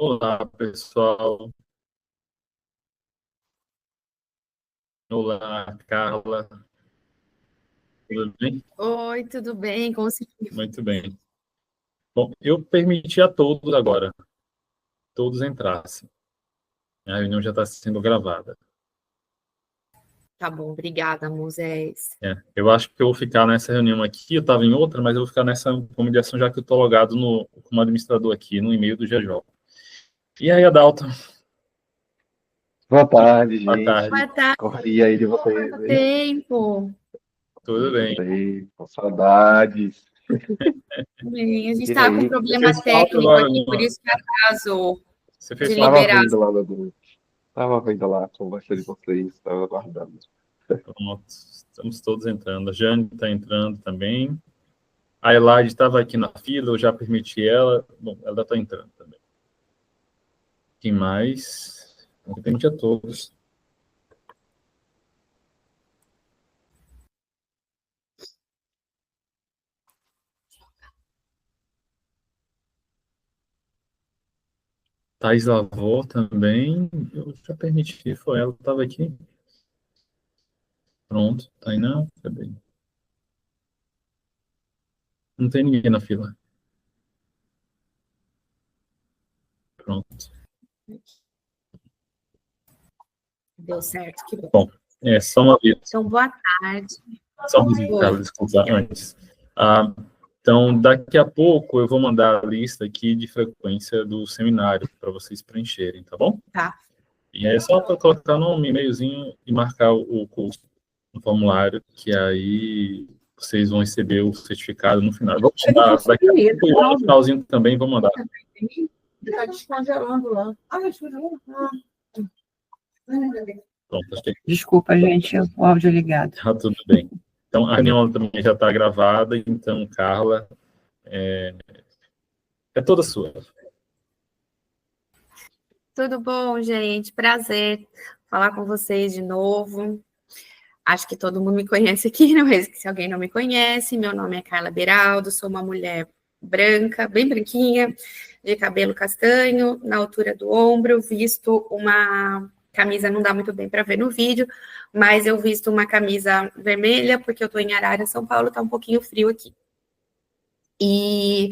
Olá, pessoal. Olá, Carla. Tudo bem? Oi, tudo bem? Conseguiu? Muito bem. Bom, eu permiti a todos agora, todos entrassem. A reunião já está sendo gravada. Tá bom, obrigada, Moisés. Eu acho que eu vou ficar nessa reunião aqui. Eu estava em outra, mas eu vou ficar nessa comunicação já que eu estou logado como administrador aqui, no e-mail do GJ. E aí, Adalto? Boa tarde, Boa gente. Boa tarde. tarde, Correria aí de vocês, quanto hein? tempo? Tudo Quanto bem. tempo, saudades. Bem, a gente E estava com um aí, Você problema fez falta técnico agora? aqui, por isso que atrasou Você fez de falta? estava liberar. vendo lá no grupo, estava vendo lá a conversa de vocês, estava aguardando. Pronto. Estamos todos entrando. A Jane está entrando também. A Elaide estava aqui na fila, eu já permiti ela. Bom, ela está entrando também. Quem mais? Eu permiti a todos. Thais Lavô também. Eu já permiti, foi ela, estava aqui. Pronto. Tainá, cadê? Não tem ninguém na fila. Pronto. Deu certo, que bom. Bom, só uma vez. Então, boa tarde. Só uma vez, Oi. Carla, desculpa, antes. Então, daqui a pouco eu vou mandar a lista aqui de frequência do seminário para vocês preencherem, tá bom? Tá. E aí é só para colocar no e-mailzinho e marcar o curso no formulário, que aí vocês vão receber o certificado no final. Eu vou mandar daqui a pouco e no finalzinho também vou mandar. Está descongelando lá. Pronto, acho que Desculpa, gente, o áudio ligado. está tudo bem. Então, a reunião também já está gravada, então, Carla, é toda sua. Tudo bom, gente? Prazer falar com vocês de novo. Acho que todo mundo me conhece aqui, mas se alguém não me conhece, meu nome é Carla Beraldo, sou uma mulher branca, bem branquinha, de cabelo castanho, na altura do ombro, visto uma camisa, não dá muito bem para ver no vídeo, mas eu visto uma camisa vermelha, porque eu estou em Arara, São Paulo, está um pouquinho frio aqui. E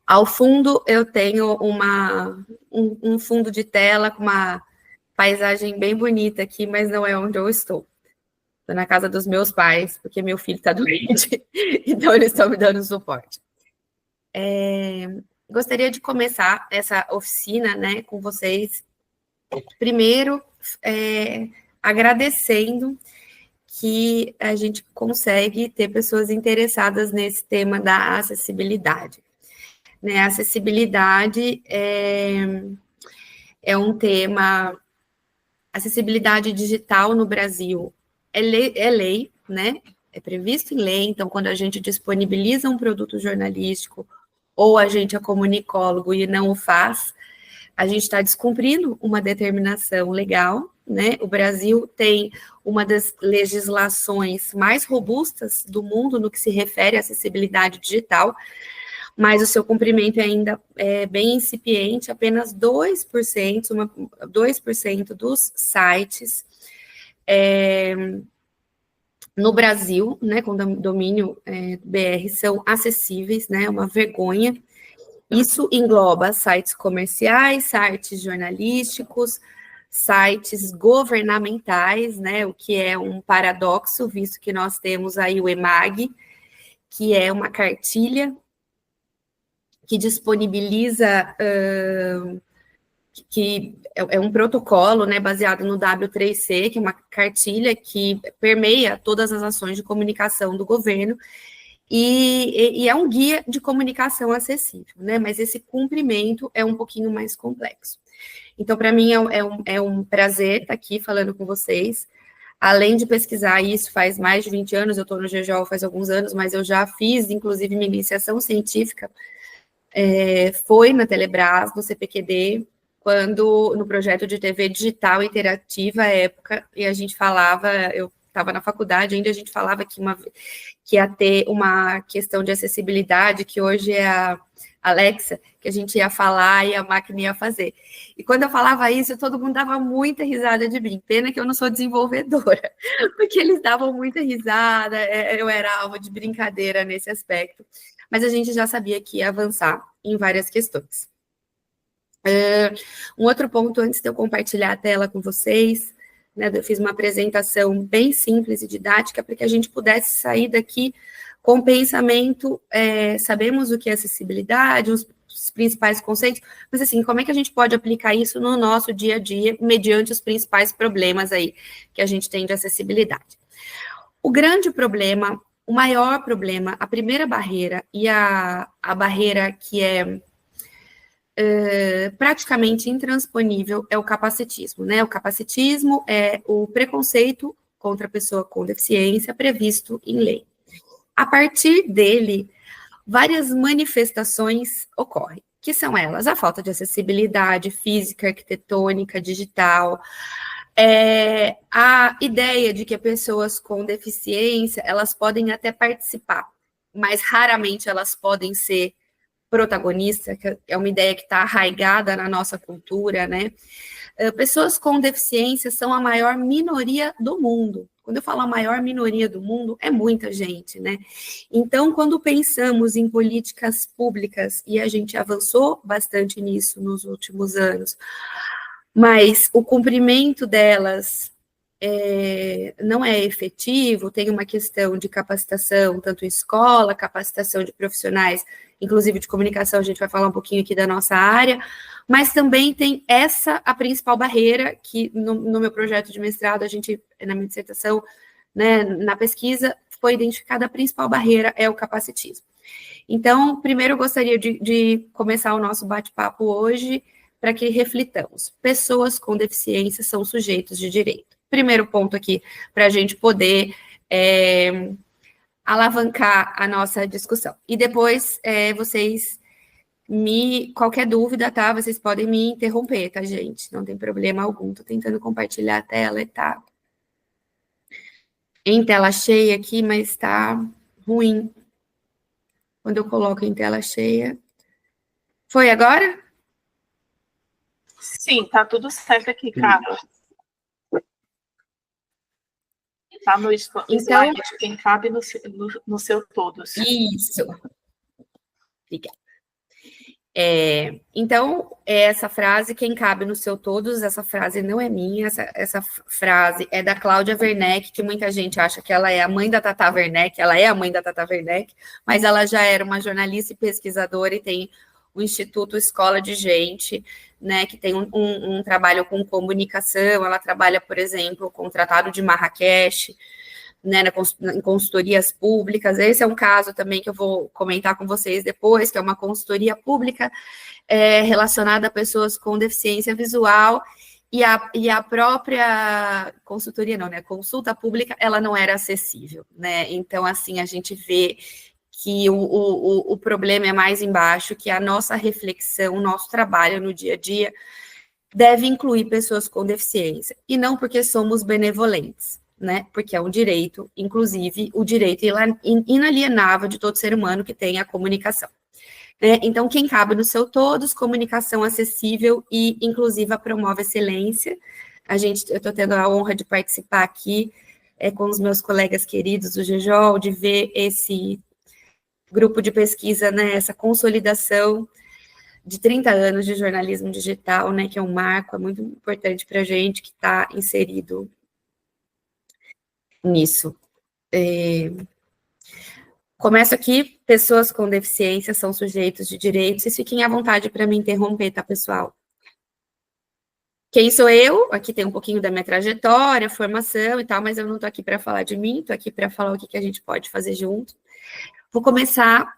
ao fundo eu tenho um fundo de tela com uma paisagem bem bonita aqui, mas não é onde eu estou. Estou na casa dos meus pais, porque meu filho está doente, então eles estão me dando suporte. Gostaria de começar essa oficina, né, com vocês. Primeiro, agradecendo que a gente consegue ter pessoas interessadas nesse tema da acessibilidade. Né, a acessibilidade é um tema... Acessibilidade digital no Brasil é lei, né? É previsto em lei, então, quando a gente disponibiliza um produto jornalístico ou a gente é comunicólogo e não o faz, a gente está descumprindo uma determinação legal, né? O Brasil tem uma das legislações mais robustas do mundo no que se refere à acessibilidade digital, mas o seu cumprimento ainda é bem incipiente, apenas 2% dos sites no Brasil, né, com domínio BR, são acessíveis, né, uma vergonha. Isso engloba sites comerciais, sites jornalísticos, sites governamentais, né, o que é um paradoxo, visto que nós temos aí o EMAG, que é uma cartilha que disponibiliza, que é um protocolo, né, baseado no W3C, que é uma cartilha que permeia todas as ações de comunicação do governo, e é um guia de comunicação acessível, né, mas esse cumprimento é um pouquinho mais complexo. Então, para mim, é um prazer estar aqui falando com vocês. Além de pesquisar isso faz mais de 20 anos, eu estou no GEJOL faz alguns anos, mas eu já fiz, inclusive, minha iniciação científica foi na Telebrás, no CPQD, quando no projeto de TV digital interativa, à época, e a gente falava, eu estava na faculdade ainda, a gente falava que ia ter uma questão de acessibilidade, que hoje é a Alexa, que a gente ia falar e a máquina ia fazer. E quando eu falava isso, todo mundo dava muita risada de mim. Pena que eu não sou desenvolvedora, porque eles davam muita risada, eu era alvo de brincadeira nesse aspecto. Mas a gente já sabia que ia avançar em várias questões. Um outro ponto, antes de eu compartilhar a tela com vocês, né, eu fiz uma apresentação bem simples e didática para que a gente pudesse sair daqui com o pensamento, sabemos o que é acessibilidade, os principais conceitos, mas assim, como é que a gente pode aplicar isso no nosso dia a dia, mediante os principais problemas aí que a gente tem de acessibilidade. O grande problema, o maior problema, a primeira barreira e a barreira que é praticamente intransponível é o capacitismo, né? O capacitismo é o preconceito contra a pessoa com deficiência previsto em lei. A partir dele, várias manifestações ocorrem, que são elas: a falta de acessibilidade física, arquitetônica, digital, a ideia de que pessoas com deficiência, elas podem até participar, mas raramente elas podem ser protagonistas, que é uma ideia que está arraigada na nossa cultura, né? Pessoas com deficiência são a maior minoria do mundo. Quando eu falo a maior minoria do mundo, é muita gente, né? Então, quando pensamos em políticas públicas, e a gente avançou bastante nisso nos últimos anos, mas o cumprimento delas não é efetivo, tem uma questão de capacitação, tanto em escola, capacitação de profissionais, inclusive de comunicação, a gente vai falar um pouquinho aqui da nossa área, mas também tem a principal barreira, que no meu projeto de mestrado, na minha dissertação, né, na pesquisa, foi identificada a principal barreira, é o capacitismo. Então, primeiro eu gostaria de começar o nosso bate-papo hoje, para que reflitamos. Pessoas com deficiência são sujeitos de direito. Primeiro ponto aqui, para a gente poder alavancar a nossa discussão. E depois, qualquer dúvida, tá? Vocês podem me interromper, tá, gente? Não tem problema algum. Tô tentando compartilhar a tela e tá em tela cheia aqui, mas tá ruim. Quando eu coloco em tela cheia. Foi agora? Sim, tá tudo certo aqui, Carla. Tá no slide, quem cabe no seu todos. Isso. Obrigada. Então, essa frase, quem cabe no seu todos, essa frase não é minha, essa frase é da Cláudia Werneck, que muita gente acha que ela é a mãe da Tata Werneck, ela é a mãe da Tata Werneck, mas ela já era uma jornalista e pesquisadora e tem o Instituto Escola de Gente, né, que tem um trabalho com comunicação, ela trabalha, por exemplo, com o Tratado de Marrakech, né, em consultorias públicas. Esse é um caso também que eu vou comentar com vocês depois, que é uma consultoria pública relacionada a pessoas com deficiência visual, e a própria consultoria, não, né, a consulta pública, ela não era acessível, né, então, assim, a gente vê que o problema é mais embaixo, que a nossa reflexão, o nosso trabalho no dia a dia deve incluir pessoas com deficiência, e não porque somos benevolentes, né, porque é um direito, inclusive o direito inalienável de todo ser humano que tem a comunicação. Então, quem cabe no seu todos, comunicação acessível e inclusiva promove excelência. Eu estou tendo a honra de participar aqui com os meus colegas queridos do GEJOL, de ver esse grupo de pesquisa, né, essa consolidação de 30 anos de jornalismo digital, né, que é um marco, é muito importante para a gente que está inserido nisso. Começo aqui: pessoas com deficiência são sujeitos de direitos. Vocês fiquem à vontade para me interromper, tá, pessoal? Quem sou eu? Aqui tem um pouquinho da minha trajetória, formação e tal, mas eu não estou aqui para falar de mim, estou aqui para falar o que a gente pode fazer junto. Vou começar.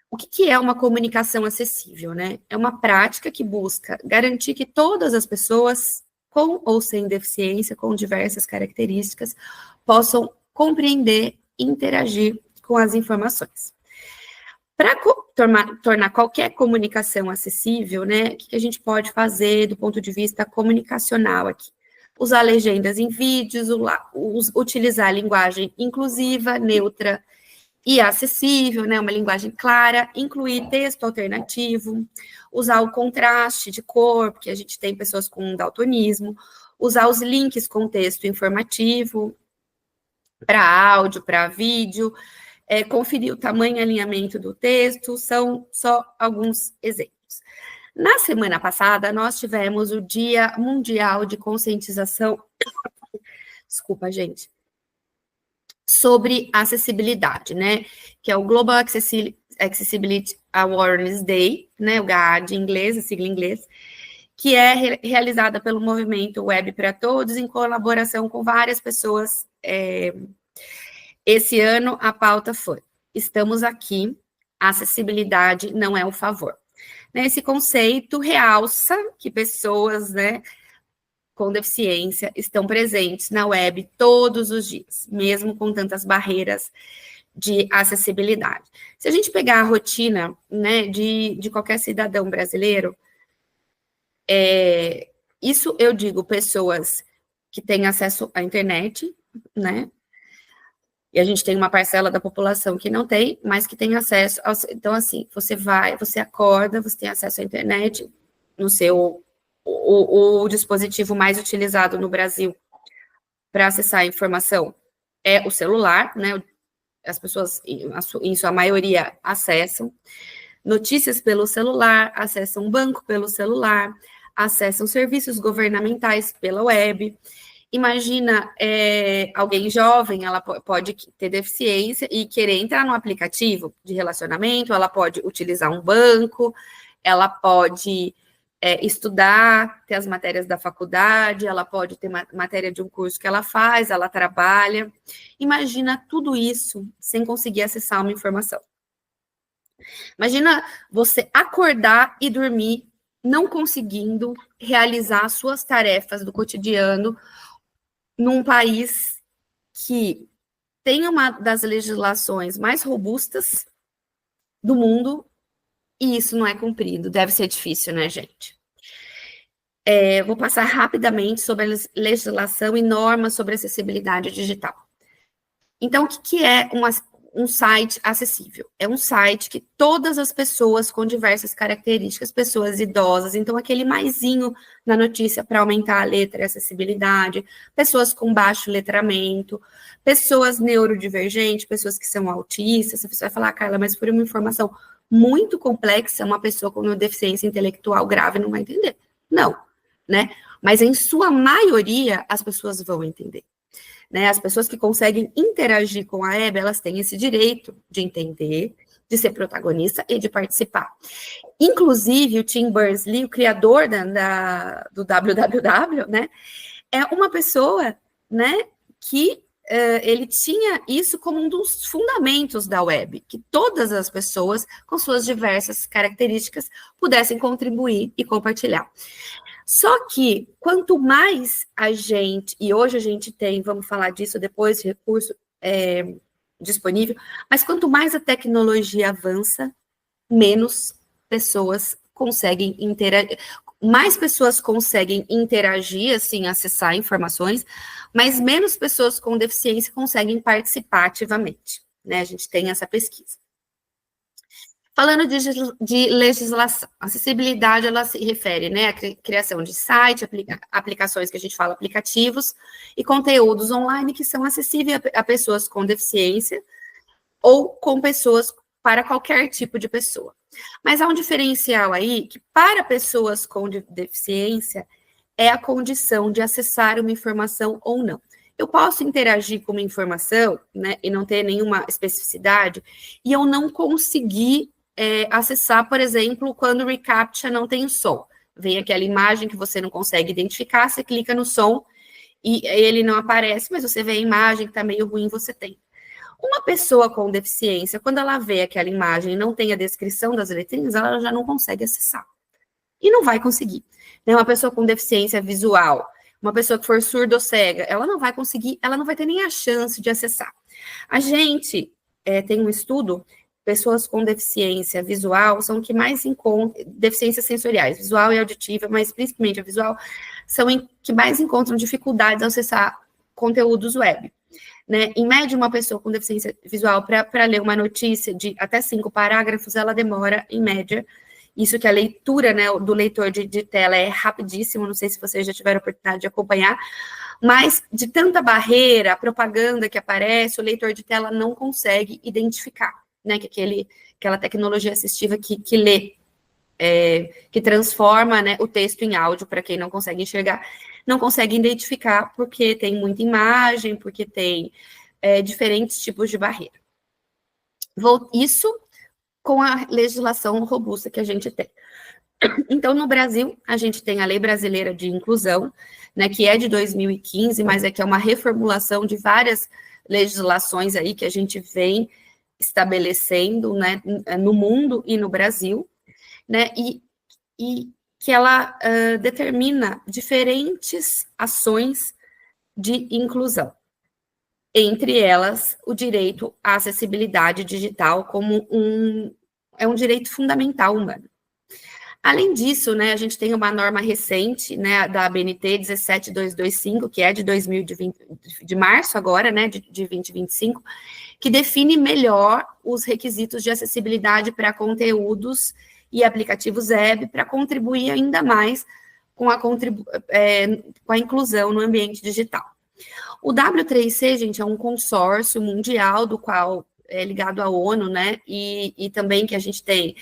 O que é uma comunicação acessível, né? É uma prática que busca garantir que todas as pessoas, com ou sem deficiência, com diversas características, possam compreender e interagir com as informações. Para tornar qualquer comunicação acessível, né, o que a gente pode fazer do ponto de vista comunicacional aqui? Usar legendas em vídeos, utilizar linguagem inclusiva, neutra, e acessível, né, uma linguagem clara, incluir texto alternativo, usar o contraste de cor, porque a gente tem pessoas com daltonismo, usar os links com texto informativo, para áudio, para vídeo, conferir o tamanho e alinhamento do texto, são só alguns exemplos. Na semana passada, nós tivemos o Dia Mundial de Conscientização, desculpa, gente, sobre acessibilidade, né, que é o Global Accessibility Awareness Day, né, o GAAD em inglês, a sigla em inglês, que é realizada pelo movimento Web para Todos, em colaboração com várias pessoas. Esse ano, a pauta foi: estamos aqui, a acessibilidade não é um favor. Esse conceito realça que pessoas, né, com deficiência estão presentes na web todos os dias, mesmo com tantas barreiras de acessibilidade. Se a gente pegar a rotina, né, de qualquer cidadão brasileiro, isso eu digo pessoas que têm acesso à internet, né? E a gente tem uma parcela da população que não tem, mas que tem acesso ao... Então, assim, você acorda, você tem acesso à internet no seu... O dispositivo mais utilizado no Brasil para acessar a informação é o celular, né? As pessoas, em sua maioria, acessam. Notícias pelo celular, acessam banco pelo celular, acessam serviços governamentais pela web. Imagina alguém jovem, ela pode ter deficiência e querer entrar no aplicativo de relacionamento, ela pode utilizar um banco, ela pode estudar, ter as matérias da faculdade, ela pode ter matéria de um curso que ela faz, ela trabalha. Imagina tudo isso sem conseguir acessar uma informação. Imagina você acordar e dormir não conseguindo realizar suas tarefas do cotidiano num país que tem uma das legislações mais robustas do mundo e isso não é cumprido. Deve ser difícil, né, gente? Vou passar rapidamente sobre a legislação e normas sobre acessibilidade digital. Então, o que é um site acessível? É um site que todas as pessoas com diversas características, pessoas idosas, então aquele maisinho na notícia para aumentar a letra e a acessibilidade, pessoas com baixo letramento, pessoas neurodivergentes, pessoas que são autistas. Você vai falar, Carla, mas por uma informação muito complexa, uma pessoa com uma deficiência intelectual grave não vai entender. Não, né? Mas em sua maioria, as pessoas vão entender. Né, as pessoas que conseguem interagir com a web, elas têm esse direito de entender, de ser protagonista e de participar. Inclusive, o Tim Berners-Lee, o criador do www, né, é uma pessoa, né, que ele tinha isso como um dos fundamentos da web, que todas as pessoas, com suas diversas características, pudessem contribuir e compartilhar. Só que, quanto mais a gente, e hoje a gente tem, vamos falar disso depois, recurso disponível, mas quanto mais a tecnologia avança, menos pessoas conseguem interagir, mais pessoas conseguem interagir, assim, acessar informações, mas menos pessoas com deficiência conseguem participar ativamente, né? A gente tem essa pesquisa. Falando de legislação, acessibilidade, ela se refere, né, à criação de site, aplicações que a gente fala, aplicativos, e conteúdos online que são acessíveis a pessoas com deficiência ou com pessoas, para qualquer tipo de pessoa. Mas há um diferencial aí, que para pessoas com deficiência, é a condição de acessar uma informação ou não. Eu posso interagir com uma informação, né, e não ter nenhuma especificidade, e eu não conseguir acessar, por exemplo, quando o reCAPTCHA não tem som. Vem aquela imagem que você não consegue identificar, você clica no som e ele não aparece, mas você vê a imagem que está meio ruim, você tem. Uma pessoa com deficiência, quando ela vê aquela imagem e não tem a descrição das letrinhas, ela já não consegue acessar. E não vai conseguir. Uma pessoa com deficiência visual, uma pessoa que for surda ou cega, ela não vai conseguir, ela não vai ter nem a chance de acessar. A gente tem um estudo, pessoas com deficiência visual são que mais encontram, deficiências sensoriais, visual e auditiva, mas principalmente a visual, são que mais encontram dificuldades ao acessar conteúdos web. né? Em média, uma pessoa com deficiência visual, para ler uma notícia de até 5 parágrafos, ela demora, em média, isso que a leitura, né, do leitor de tela é rapidíssimo, não sei se vocês já tiveram a oportunidade de acompanhar, mas de tanta barreira, propaganda que aparece, o leitor de tela não consegue identificar, né, que aquela tecnologia assistiva que lê, que transforma, né, o texto em áudio, para quem não consegue enxergar, não consegue identificar porque tem muita imagem, porque tem diferentes tipos de barreira. Isso com a legislação robusta que a gente tem. Então, no Brasil, a gente tem a Lei Brasileira de Inclusão, né, que é de 2015, mas que é uma reformulação de várias legislações aí que a gente vem estabelecendo, né, no mundo e no Brasil, né, e que ela determina diferentes ações de inclusão. Entre elas, o direito à acessibilidade digital como um direito fundamental humano. Além disso, né, a gente tem uma norma recente, né, da ABNT 17225, que é de 2020, de março agora, né, de 2025, que define melhor os requisitos de acessibilidade para conteúdos e aplicativos web para contribuir ainda mais com a inclusão no ambiente digital. O W3C, gente, é um consórcio mundial do qual é ligado à ONU, né, e também que a gente tem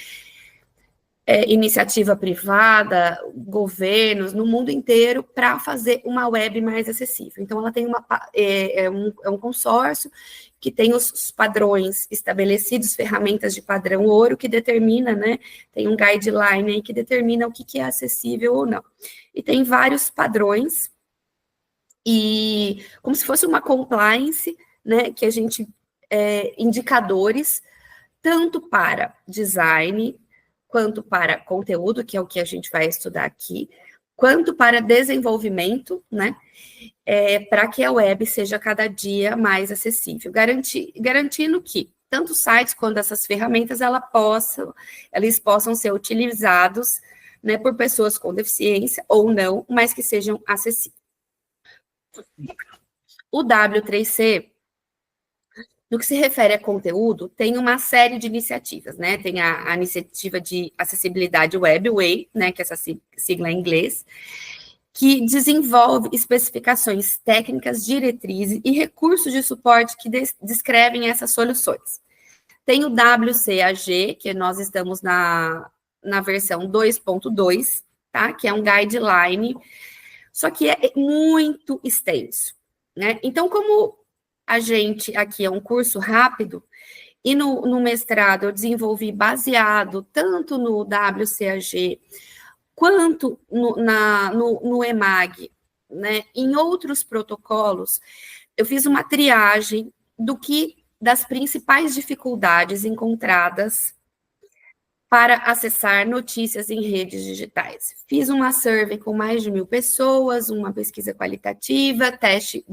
iniciativa privada, governos, no mundo inteiro, para fazer uma web mais acessível. Então, ela tem um consórcio que tem os padrões estabelecidos, ferramentas de padrão ouro, que determina, né, tem um guideline aí que determina o que é acessível ou não. E tem vários padrões, e como se fosse uma compliance, né, que a gente, indicadores, tanto para design, quanto para conteúdo, que é o que a gente vai estudar aqui, quanto para desenvolvimento, né, para que a web seja cada dia mais acessível, garantindo que tanto os sites quanto essas ferramentas eles possam ser utilizados, né, por pessoas com deficiência ou não, mas que sejam acessíveis. O W3C, no que se refere a conteúdo, tem uma série de iniciativas, né? Tem a iniciativa de acessibilidade web, WAY, né? Que é essa sigla em inglês, que desenvolve especificações técnicas, diretrizes e recursos de suporte que descrevem essas soluções. Tem o WCAG, que nós estamos na versão 2.2, tá? Que é um guideline, só que é muito extenso, né? Então, como a gente aqui é um curso rápido, e no mestrado eu desenvolvi baseado tanto no WCAG quanto no EMAG, né, em outros protocolos, eu fiz uma triagem das principais dificuldades encontradas para acessar notícias em redes digitais. Fiz uma survey com mais de 1.000 pessoas, uma pesquisa qualitativa, teste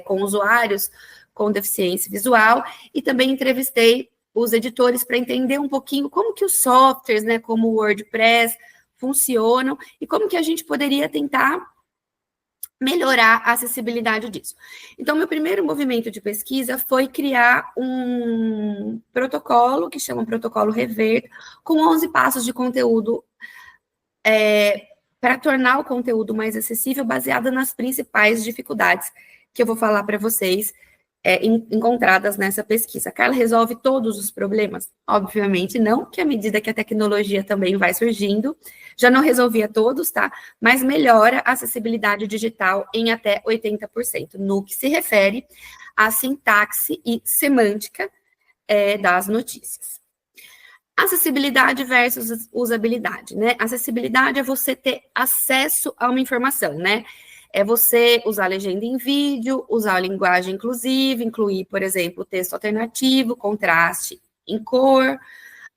com usuários com deficiência visual, e também entrevistei os editores para entender um pouquinho como que os softwares, né, como o WordPress, funcionam, e como que a gente poderia tentar melhorar a acessibilidade disso. Então, meu primeiro movimento de pesquisa foi criar um protocolo, que chama Protocolo Rever, com 11 passos de conteúdo para tornar o conteúdo mais acessível, baseado nas principais dificuldades que eu vou falar para vocês, encontradas nessa pesquisa. Carla, resolve todos os problemas? Obviamente não, que à medida que a tecnologia também vai surgindo, já não resolvia todos, tá? Mas melhora a acessibilidade digital em até 80%, no que se refere à sintaxe e semântica das notícias. Acessibilidade versus usabilidade, né? Acessibilidade é você ter acesso a uma informação, né? É você usar legenda em vídeo, usar a linguagem inclusiva, incluir, por exemplo, texto alternativo, contraste em cor.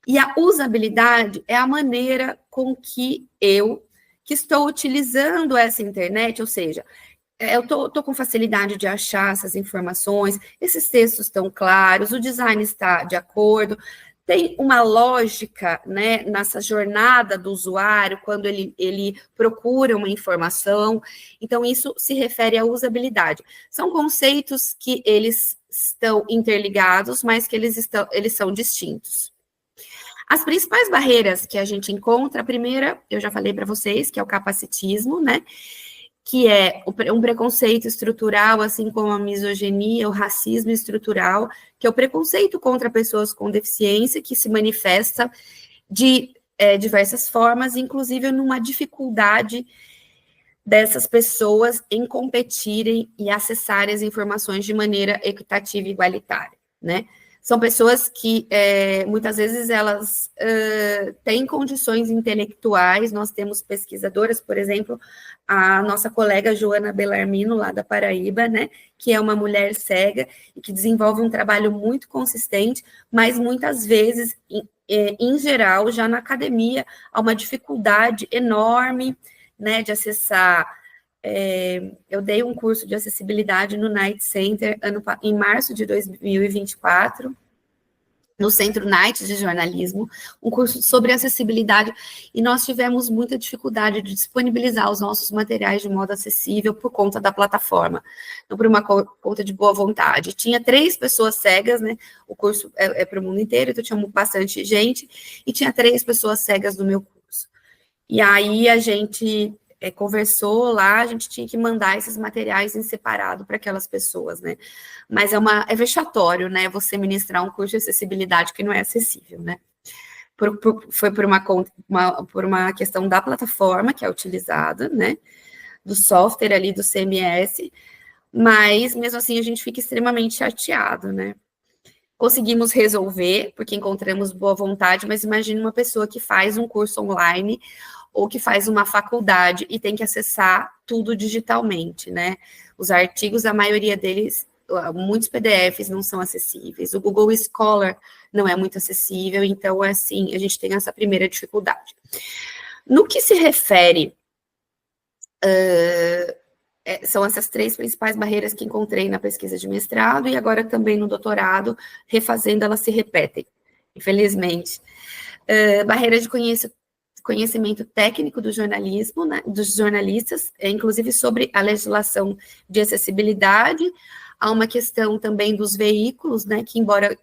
E a usabilidade é a maneira com que que estou utilizando essa internet, ou seja, eu estou com facilidade de achar essas informações, esses textos estão claros, o design está de acordo. tem uma lógica, né, nessa jornada do usuário, quando ele procura uma informação. Então, isso se refere à usabilidade. São conceitos que eles estão interligados, mas que eles são distintos. As principais barreiras que a gente encontra, a primeira, eu já falei para vocês, que é o capacitismo, né? Que é um preconceito estrutural, assim como a misoginia, o racismo estrutural, que é o preconceito contra pessoas com deficiência, que se manifesta de diversas formas, inclusive numa dificuldade dessas pessoas em competirem e acessarem as informações de maneira equitativa e igualitária, né? São pessoas que, muitas vezes, elas têm condições intelectuais. Nós temos pesquisadoras, por exemplo, a nossa colega Joana Bellarmino, lá da Paraíba, né, que é uma mulher cega e que desenvolve um trabalho muito consistente, mas muitas vezes, em geral, já na academia, há uma dificuldade enorme, né, de acessar. Eu dei um curso de acessibilidade no Knight Center em março de 2024, no Centro Knight de Jornalismo, um curso sobre acessibilidade, e nós tivemos muita dificuldade de disponibilizar os nossos materiais de modo acessível por conta da plataforma, não por uma conta de boa vontade. Tinha 3 pessoas cegas, né? O curso é para o mundo inteiro, então tinha bastante gente, e tinha 3 pessoas cegas no meu curso. E aí a gente conversou lá, a gente tinha que mandar esses materiais em separado para aquelas pessoas, né? Mas é vexatório, né? Você ministrar um curso de acessibilidade que não é acessível, né? Foi por uma questão da plataforma que é utilizada, né? Do software ali do CMS, mas mesmo assim a gente fica extremamente chateado, né? Conseguimos resolver, porque encontramos boa vontade, mas imagine uma pessoa que faz um curso online ou que faz uma faculdade e tem que acessar tudo digitalmente, né? Os artigos, a maioria deles, muitos PDFs não são acessíveis, o Google Scholar não é muito acessível, então, assim, a gente tem essa primeira dificuldade. No que se refere, são essas 3 principais barreiras que encontrei na pesquisa de mestrado e agora também no doutorado, refazendo, elas se repetem, infelizmente. Barreira de conhecimento técnico do jornalismo, né, dos jornalistas, inclusive sobre a legislação de acessibilidade. Há uma questão também dos veículos, né, que embora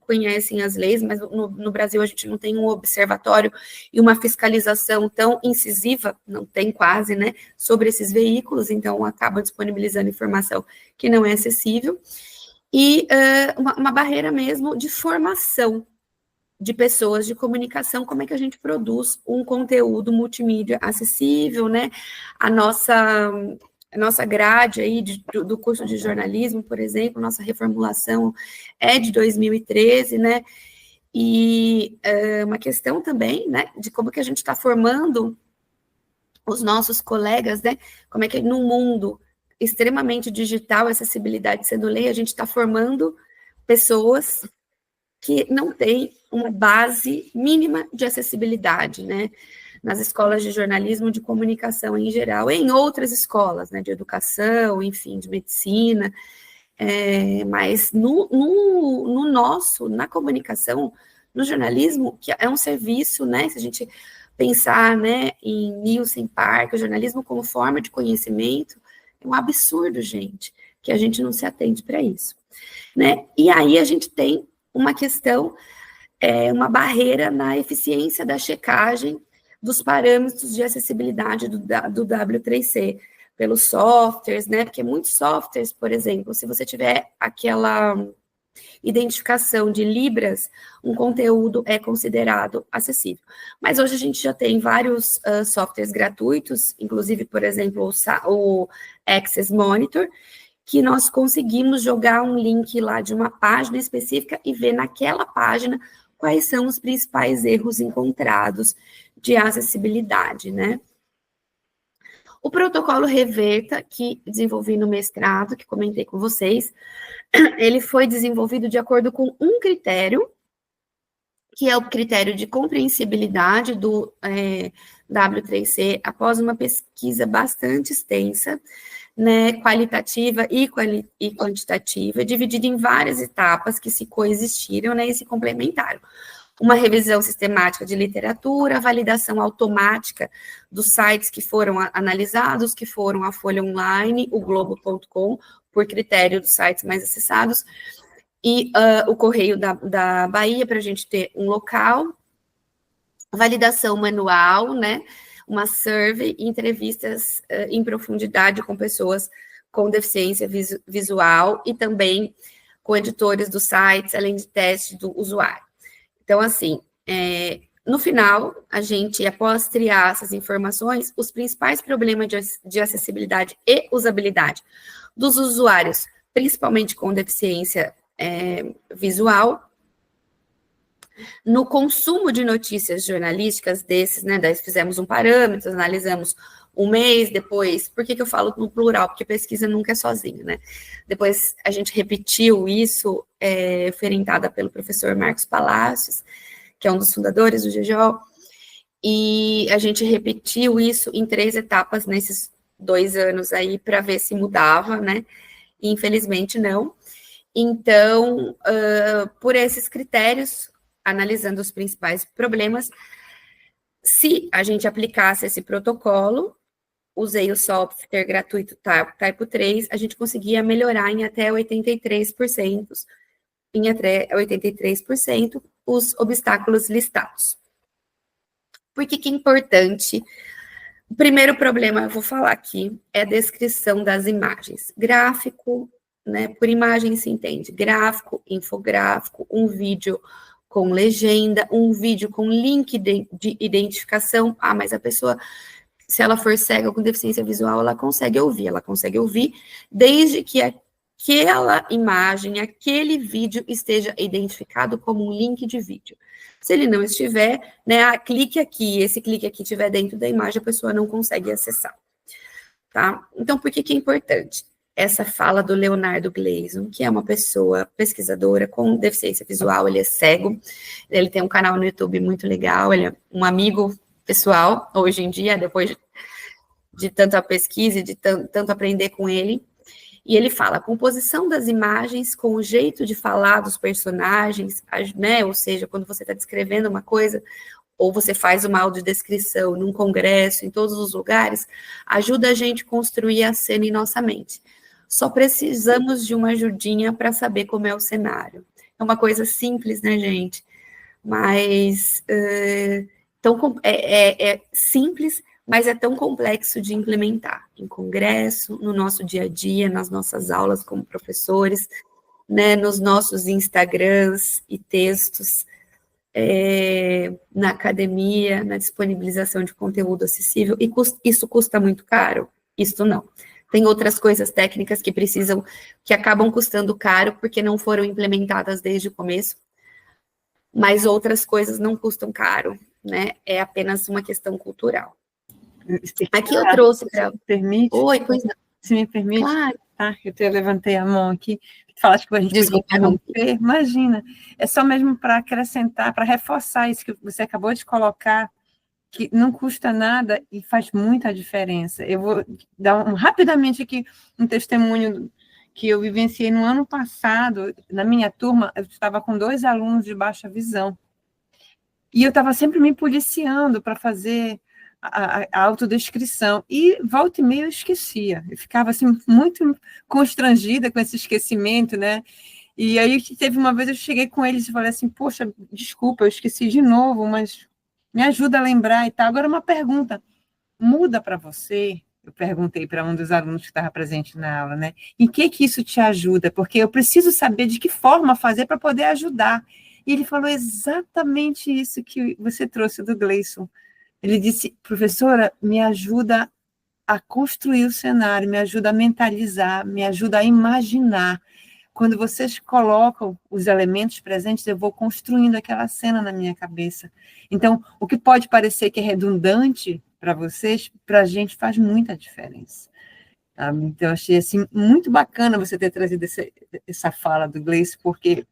conhecem as leis, mas no Brasil a gente não tem um observatório e uma fiscalização tão incisiva, não tem quase, né, sobre esses veículos, então acaba disponibilizando informação que não é acessível. E uma barreira mesmo de formação de pessoas de comunicação, como é que a gente produz um conteúdo multimídia acessível, né? A nossa grade aí do curso de jornalismo, por exemplo, nossa reformulação é de 2013, né? E uma questão também, né, de como que a gente está formando os nossos colegas, né? Como é que num mundo extremamente digital, acessibilidade sendo lei, a gente está formando pessoas que não têm uma base mínima de acessibilidade, né? Nas escolas de jornalismo, de comunicação em geral, em outras escolas, né? De educação, enfim, de medicina, mas na comunicação, no jornalismo, que é um serviço, né? Se a gente pensar, né, em Nielsen Park, o jornalismo como forma de conhecimento, é um absurdo, gente, que a gente não se atende para isso, né? E aí a gente tem uma questão, uma barreira na eficiência da checagem dos parâmetros de acessibilidade do W3C, pelos softwares, né? Porque muitos softwares, por exemplo, se você tiver aquela identificação de libras, um conteúdo é considerado acessível. Mas hoje a gente já tem vários softwares gratuitos, inclusive, por exemplo, o Access Monitor, que nós conseguimos jogar um link lá de uma página específica e ver naquela página quais são os principais erros encontrados de acessibilidade, né? O protocolo Reverta, que desenvolvi no mestrado, que comentei com vocês, ele foi desenvolvido de acordo com um critério, que é o critério de compreensibilidade do W3C, após uma pesquisa bastante extensa, né, qualitativa e quantitativa, dividida em várias etapas que se coexistiram, né, e se complementaram. uma revisão sistemática de literatura, validação automática dos sites que foram analisados, que foram a Folha Online, o Globo.com, por critério dos sites mais acessados, e o Correio da Bahia, para a gente ter um local, validação manual, né, uma survey, entrevistas em profundidade com pessoas com deficiência visual e também com editores dos sites, além de teste do usuário. Então, assim, no final, a gente, após triar essas informações, os principais problemas de acessibilidade e usabilidade dos usuários, principalmente com deficiência visual, no consumo de notícias jornalísticas desses, né, daí fizemos um parâmetro, analisamos um mês, depois, por que eu falo no plural? Porque pesquisa nunca é sozinha, né? Depois a gente repetiu isso, foi orientada pelo professor Marcos Palacios, que é um dos fundadores do GEJOL, e a gente repetiu isso em 3 etapas nesses 2 anos aí, para ver se mudava, né? E infelizmente não. Então, por esses critérios, analisando os principais problemas, se a gente aplicasse esse protocolo, usei o software gratuito Typo 3, a gente conseguia melhorar em até 83%, os obstáculos listados. Por que é importante? O primeiro problema, eu vou falar aqui, é a descrição das imagens. Gráfico, né, por imagem se entende gráfico, infográfico, um vídeo com legenda, um vídeo com link de identificação. Ah, mas a pessoa, se ela for cega ou com deficiência visual, ela consegue ouvir desde que aquela imagem, aquele vídeo esteja identificado como um link de vídeo. Se ele não estiver, né, clique aqui, esse clique aqui estiver dentro da imagem, a pessoa não consegue acessar, tá? Então, por que é importante? Essa fala do Leonardo Gleison, que é uma pessoa pesquisadora com deficiência visual, ele é cego, ele tem um canal no YouTube muito legal, ele é um amigo pessoal, hoje em dia, depois de tanta pesquisa e de tanto aprender com ele, e ele fala, a composição das imagens com o jeito de falar dos personagens, né, ou seja, quando você está descrevendo uma coisa, ou você faz uma audiodescrição num congresso, em todos os lugares, ajuda a gente a construir a cena em nossa mente. Só precisamos de uma ajudinha para saber como é o cenário. É uma coisa simples, né, gente? Mas é simples, mas é tão complexo de implementar em congresso, no nosso dia a dia, nas nossas aulas como professores, né, nos nossos Instagrams e textos, na academia, na disponibilização de conteúdo acessível, e isso custa muito caro? Isso não. Tem outras coisas técnicas que acabam custando caro porque não foram implementadas desde o começo, mas outras coisas não custam caro, né? É apenas uma questão cultural. Aqui eu trouxe para... Permite? Oi, pois não. Se me permite? Claro. Tá, eu levantei a mão aqui. Falaste que a gente podia interromper. Imagina, é só mesmo para acrescentar, para reforçar isso que você acabou de colocar, que não custa nada e faz muita diferença. Eu vou dar rapidamente aqui um testemunho que eu vivenciei no ano passado. Na minha turma, eu estava com 2 alunos de baixa visão. E eu estava sempre me policiando para fazer a autodescrição. E volta e meia eu esquecia. Eu ficava assim, muito constrangida com esse esquecimento, né? E aí teve uma vez, eu cheguei com eles e falei assim, poxa, desculpa, eu esqueci de novo, mas me ajuda a lembrar e tal. Agora uma pergunta, muda para você? Eu perguntei para um dos alunos que estava presente na aula, né? Em que isso te ajuda? Porque eu preciso saber de que forma fazer para poder ajudar. E ele falou exatamente isso que você trouxe do Gleison. Ele disse, professora, me ajuda a construir o cenário, me ajuda a mentalizar, me ajuda a imaginar. Quando vocês colocam os elementos presentes, eu vou construindo aquela cena na minha cabeça. Então, o que pode parecer que é redundante para vocês, para a gente faz muita diferença. Tá? Então, eu achei assim, muito bacana você ter trazido essa fala do Gleison, porque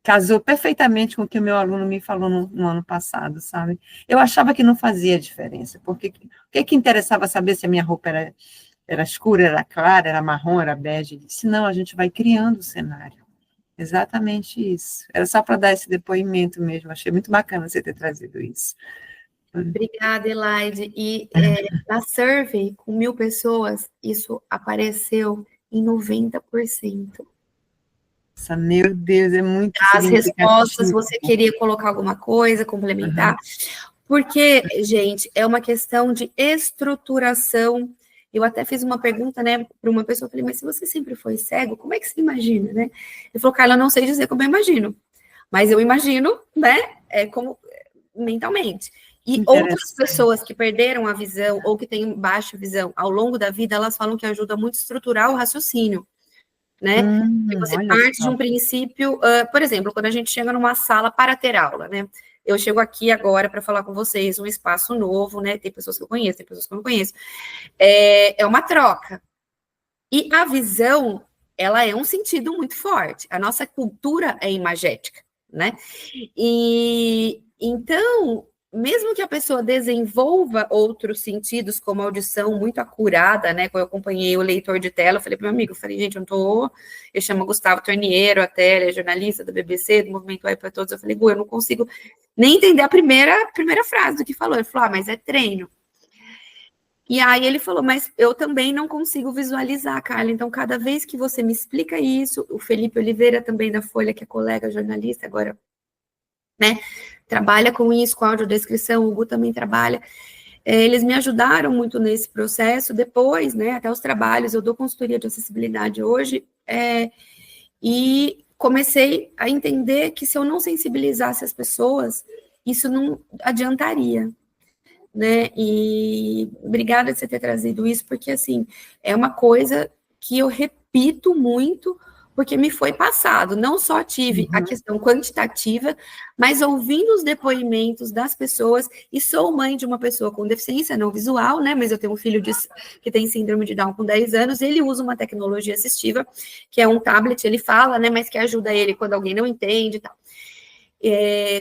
casou perfeitamente com o que o meu aluno me falou no ano passado, sabe? Eu achava que não fazia diferença, porque o que interessava saber se a minha roupa era escura, era clara, era marrom, era bege? Ele disse, não, a gente vai criando o cenário. Exatamente isso. Era só para dar esse depoimento mesmo. Achei muito bacana você ter trazido isso. Obrigada, Elaide. E na survey, com 1.000 pessoas, isso apareceu em 90%. Nossa, meu Deus, é muito As respostas, significativo. você queria colocar alguma coisa, complementar? Porque, gente, é uma questão de estruturação. Eu até fiz uma pergunta, né, para uma pessoa, eu falei, mas se você sempre foi cego, como é que você imagina, né? Ele falou, Carla, eu não sei dizer como eu imagino, mas eu imagino, né, como mentalmente. E outras pessoas que perderam a visão ou que têm baixa visão ao longo da vida, elas falam que ajuda muito a estruturar o raciocínio, né? Porque você parte de um princípio, por exemplo, quando a gente chega numa sala para ter aula, né? Eu chego aqui agora para falar com vocês, um espaço novo, né? Tem pessoas que eu conheço, tem pessoas que eu não conheço. É uma troca. E a visão, ela é um sentido muito forte. A nossa cultura é imagética, né? E então, mesmo que a pessoa desenvolva outros sentidos, como audição muito acurada, né? Quando eu acompanhei o leitor de tela, eu falei para meu amigo, gente, eu não tô... Eu chamo Gustavo Torniero, até, ele é jornalista do BBC, do Movimento Aí para Todos. Eu falei, Gu, eu não consigo nem entender a primeira frase do que falou. Ele falou, mas é treino. E aí ele falou, mas eu também não consigo visualizar, Carla. Então, cada vez que você me explica isso, o Felipe Oliveira, também da Folha, que é colega jornalista, agora, né, trabalha com isso, com audiodescrição, o Gu também trabalha. Eles me ajudaram muito nesse processo. Depois, né, até os trabalhos, eu dou consultoria de acessibilidade hoje, e comecei a entender que se eu não sensibilizasse as pessoas, isso não adiantaria, né? E obrigada por você ter trazido isso, porque, assim, é uma coisa que eu repito muito, porque me foi passado. Não só tive a questão quantitativa, mas ouvindo os depoimentos das pessoas, e sou mãe de uma pessoa com deficiência não visual, né? Mas eu tenho um filho que tem síndrome de Down com 10 anos, ele usa uma tecnologia assistiva, que é um tablet, ele fala, né? Mas que ajuda ele quando alguém não entende e tal.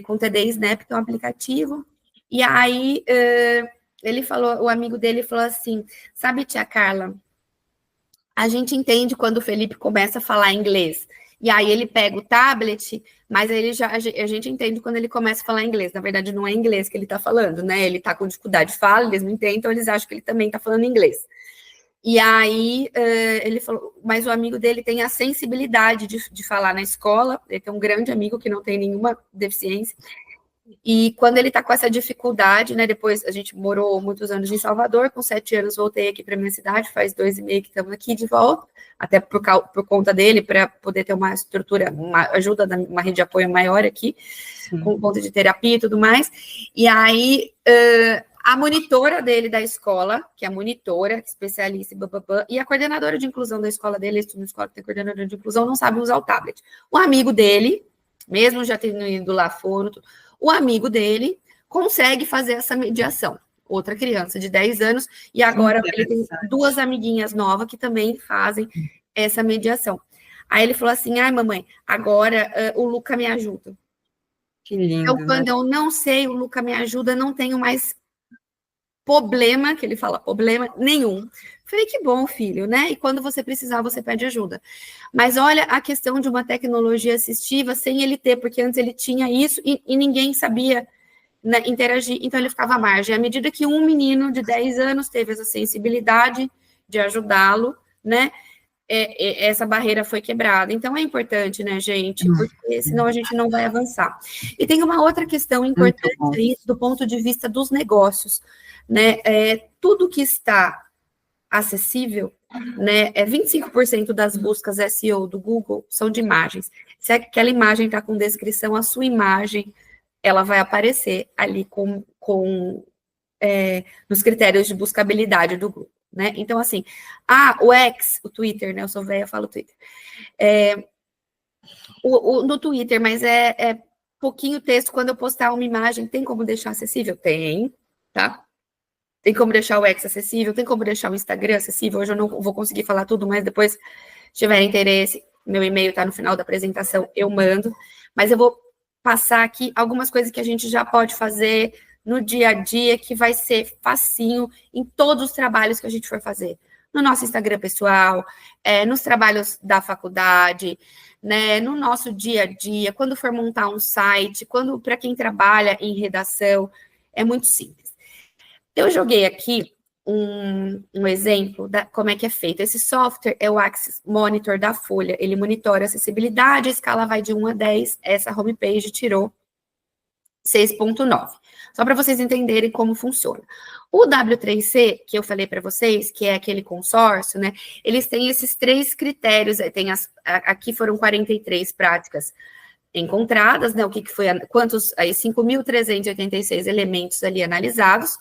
Com TD Snap, que é um aplicativo. E aí, ele falou, o amigo dele falou assim, sabe, tia Carla, a gente entende quando o Felipe começa a falar inglês, e aí ele pega o tablet, mas aí a gente entende quando ele começa a falar inglês. Na verdade, não é inglês que ele está falando, né? Ele está com dificuldade de fala, eles não entendem, então eles acham que ele também está falando inglês. E aí, ele falou, mas o amigo dele tem a sensibilidade de falar na escola, ele tem um grande amigo que não tem nenhuma deficiência, e quando ele está com essa dificuldade, né, depois a gente morou muitos anos em Salvador, com 7 anos voltei aqui para minha cidade, faz 2,5 que estamos aqui de volta, até por conta dele, para poder ter uma estrutura, uma ajuda, uma rede de apoio maior aqui, com conta de terapia e tudo mais. E aí, a monitora dele da escola, que é a monitora, especialista em bababã, e a coordenadora de inclusão da escola dele, estudo na escola que tem coordenadora de inclusão, não sabe usar o tablet. O amigo dele, mesmo já tendo ido lá fora, o amigo dele consegue fazer essa mediação. Outra criança de 10 anos, e agora ele tem 2 amiguinhas novas que também fazem essa mediação. Aí ele falou assim, ai, mamãe, agora o Luca me ajuda. Que lindo, então, quando eu não sei, o Luca me ajuda, não tenho mais problema, que ele fala, problema nenhum. Falei, que bom, filho, né? E quando você precisar, você pede ajuda. Mas olha a questão de uma tecnologia assistiva sem ele ter, porque antes ele tinha isso e ninguém sabia, né, interagir, então ele ficava à margem. À medida que um menino de 10 anos teve essa sensibilidade de ajudá-lo, né, essa barreira foi quebrada. Então é importante, né, gente, porque senão a gente não vai avançar. E tem uma outra questão importante aí, do ponto de vista dos negócios, né, tudo que está acessível, né, 25% das buscas SEO do Google são de imagens. Se aquela imagem está com descrição, a sua imagem, ela vai aparecer ali nos critérios de buscabilidade do Google, né? Então, assim, o X, o Twitter, né? Eu sou velha, eu falo Twitter. No Twitter, mas é pouquinho texto, quando eu postar uma imagem, tem como deixar acessível? Tem, tá? Tem como deixar o X acessível, tem como deixar o Instagram acessível. Hoje eu não vou conseguir falar tudo, mas depois, se tiver interesse, meu e-mail está no final da apresentação, eu mando. Mas eu vou passar aqui algumas coisas que a gente já pode fazer no dia a dia, que vai ser facinho em todos os trabalhos que a gente for fazer. no nosso Instagram pessoal, nos trabalhos da faculdade, né, no nosso dia a dia, quando for montar um site, para quem trabalha em redação, é muito simples. Eu joguei aqui um exemplo de como é que é feito. Esse software é o Axis Monitor da Folha, ele monitora a acessibilidade, a escala vai de 1 a 10, essa homepage tirou 6.9. Só para vocês entenderem como funciona. O W3C, que eu falei para vocês, que é aquele consórcio, né? Eles têm esses 3 critérios. Aqui foram 43 práticas encontradas, né? O que foi, quantos, aí 5.386 elementos ali analisados.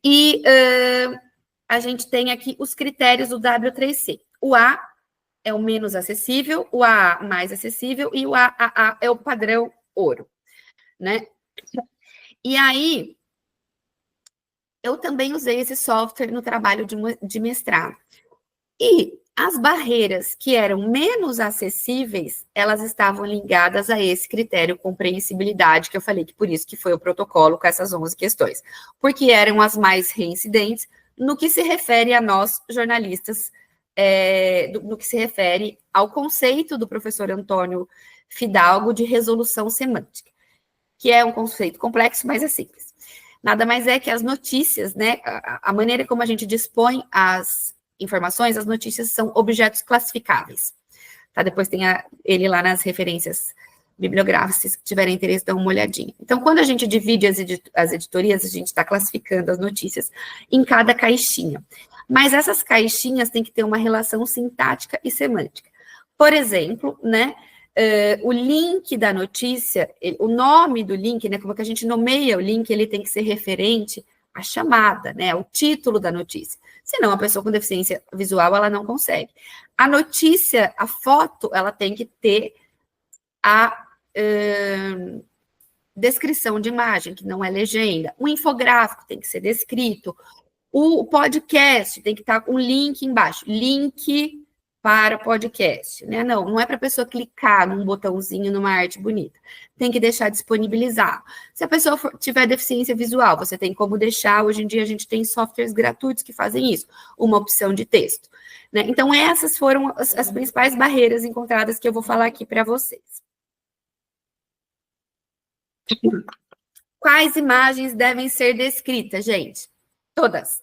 E a gente tem aqui os critérios do W3C. O A é o menos acessível, o AA mais acessível e o AAA é o padrão ouro, né? E aí, eu também usei esse software no trabalho de mestrado. E as barreiras que eram menos acessíveis, elas estavam ligadas a esse critério compreensibilidade, que eu falei que por isso que foi o protocolo com essas 11 questões. Porque eram as mais reincidentes no que se refere a nós, jornalistas, no que se refere ao conceito do professor Antônio Fidalgo de resolução semântica, que é um conceito complexo, mas é simples. Nada mais é que as notícias, né, a maneira como a gente dispõe as informações, as notícias são objetos classificáveis. Tá? Depois tem ele lá nas referências bibliográficas, se tiverem interesse, dá uma olhadinha. Então, quando a gente divide as editorias, a gente está classificando as notícias em cada caixinha. Mas essas caixinhas têm que ter uma relação sintática e semântica. Por exemplo, né, o link da notícia, o nome do link, né, como que a gente nomeia o link, ele tem que ser referente à chamada, né, ao título da notícia. Senão, a pessoa com deficiência visual, ela não consegue. A notícia, a foto, ela tem que ter a descrição de imagem, que não é legenda. O infográfico tem que ser descrito. O podcast tem que estar com um link embaixo. Link para podcast, né? Não é para a pessoa clicar num botãozinho numa arte bonita. Tem que deixar disponibilizado. Se a pessoa tiver deficiência visual, você tem como deixar. Hoje em dia a gente tem softwares gratuitos que fazem isso, uma opção de texto, né? Então essas foram as principais barreiras encontradas que eu vou falar aqui para vocês. Quais imagens devem ser descritas, gente? Todas.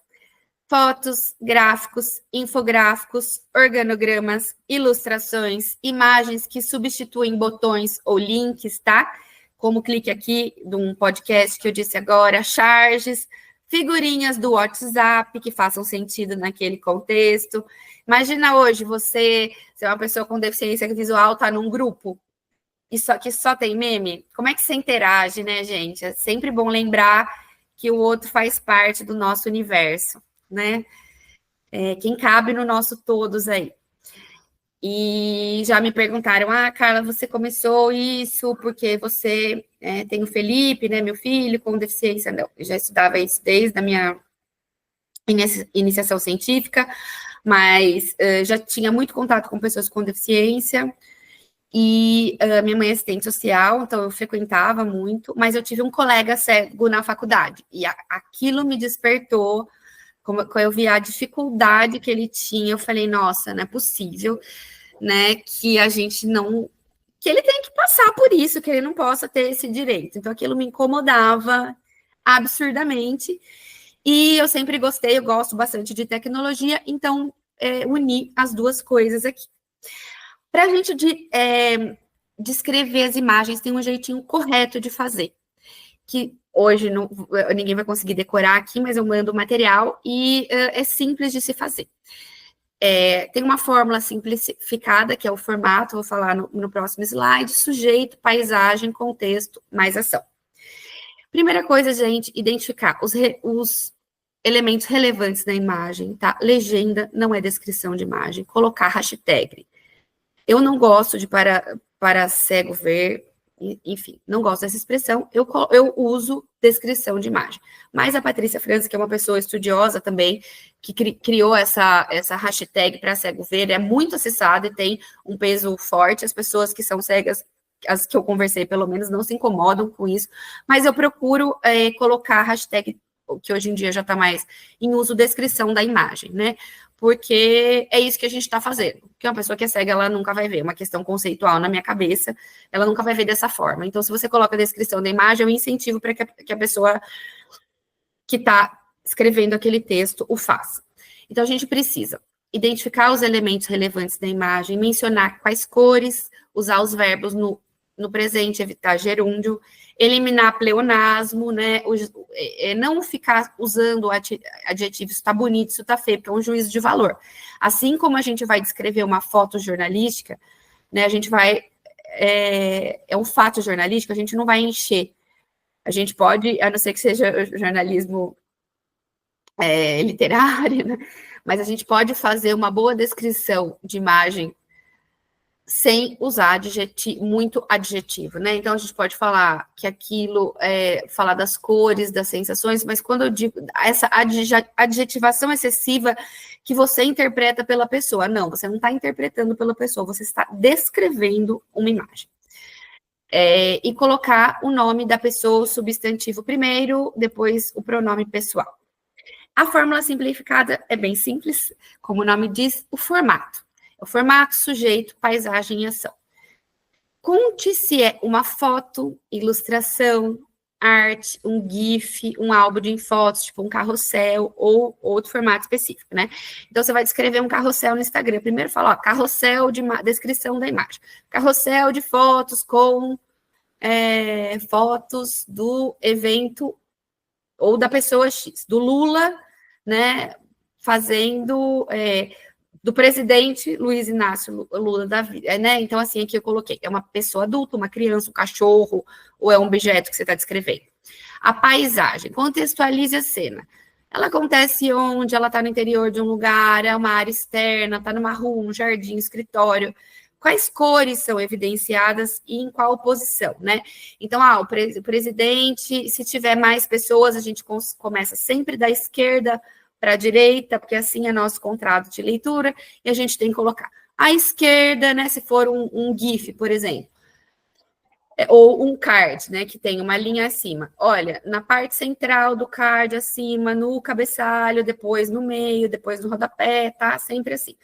Fotos, gráficos, infográficos, organogramas, ilustrações, imagens que substituem botões ou links, tá? Como o clique aqui de um podcast que eu disse agora, charges, figurinhas do WhatsApp que façam sentido naquele contexto. Imagina hoje você é uma pessoa com deficiência visual, tá num grupo que só tem meme. Como é que você interage, né, gente? É sempre bom lembrar que o outro faz parte do nosso universo, né? Quem cabe no nosso todos aí. E já me perguntaram, Carla, você começou isso porque você tem o Felipe, né, meu filho, com deficiência? Não, eu já estudava isso desde a minha iniciação científica, mas já tinha muito contato com pessoas com deficiência, e minha mãe é assistente social, então eu frequentava muito, mas eu tive um colega cego na faculdade, e aquilo me despertou. Quando eu vi a dificuldade que ele tinha, eu falei, nossa, não é possível, né, que a gente não... que ele tem que passar por isso, que ele não possa ter esse direito. Então, aquilo me incomodava absurdamente, e eu sempre gostei, eu gosto bastante de tecnologia, então, uni as duas coisas aqui. Para a gente descrever as imagens, tem um jeitinho correto de fazer, que hoje ninguém vai conseguir decorar aqui, mas eu mando o material e é simples de se fazer. Tem uma fórmula simplificada, que é o formato, vou falar no próximo slide, sujeito, paisagem, contexto, mais ação. Primeira coisa, gente, identificar os elementos relevantes da imagem, tá? Legenda não é descrição de imagem. Colocar hashtag. Eu não gosto de para cego ver, enfim, não gosto dessa expressão, eu uso descrição de imagem. Mas a Patrícia França, que é uma pessoa estudiosa também, que criou essa hashtag para cego ver, é muito acessada e tem um peso forte. As pessoas que são cegas, as que eu conversei, pelo menos, não se incomodam com isso, mas eu procuro colocar hashtag que hoje em dia já está mais em uso, descrição da imagem, né? Porque é isso que a gente está fazendo. Porque uma pessoa que é cega, ela nunca vai ver. Uma questão conceitual na minha cabeça, ela nunca vai ver dessa forma. Então, se você coloca a descrição da imagem, é um incentivo para que a pessoa que está escrevendo aquele texto o faça. Então, a gente precisa identificar os elementos relevantes da imagem, mencionar quais cores, usar os verbos no presente, evitar gerúndio, eliminar pleonasmo, né? Não ficar usando adjetivos, está bonito, isso está feio, porque é um juízo de valor. Assim como a gente vai descrever uma foto jornalística, né? A gente vai... É um fato jornalístico, a gente não vai encher. A gente pode, a não ser que seja jornalismo literário, né? Mas a gente pode fazer uma boa descrição de imagem sem usar muito adjetivo, né? Então, a gente pode falar que aquilo falar das cores, das sensações, mas quando eu digo essa adjetivação excessiva que você interpreta pela pessoa, não, você não está interpretando pela pessoa, você está descrevendo uma imagem. E colocar o nome da pessoa, o substantivo primeiro, depois o pronome pessoal. A fórmula simplificada é bem simples, como o nome diz, o formato. O formato, sujeito, paisagem e ação. Conte se é uma foto, ilustração, arte, um GIF, um álbum de fotos, tipo um carrossel ou outro formato específico, né? Então, você vai descrever um carrossel no Instagram. Primeiro fala, ó, carrossel de descrição da imagem. Carrossel de fotos com fotos do evento ou da pessoa X, do Lula, né, fazendo... do presidente Luiz Inácio Lula da vida, né? Então, assim, aqui eu coloquei, é uma pessoa adulta, uma criança, um cachorro, ou é um objeto que você está descrevendo. A paisagem, contextualize a cena. Ela acontece onde? Ela está no interior de um lugar, é uma área externa, está numa rua, um jardim, um escritório. Quais cores são evidenciadas e em qual posição, né? Então, o presidente, se tiver mais pessoas, a gente começa sempre da esquerda para a direita, porque assim é nosso contrato de leitura, e a gente tem que colocar à esquerda, né, se for um GIF, por exemplo, ou um card, né, que tem uma linha acima. Olha, na parte central do card, acima, no cabeçalho, depois no meio, depois no rodapé, tá? Sempre assim.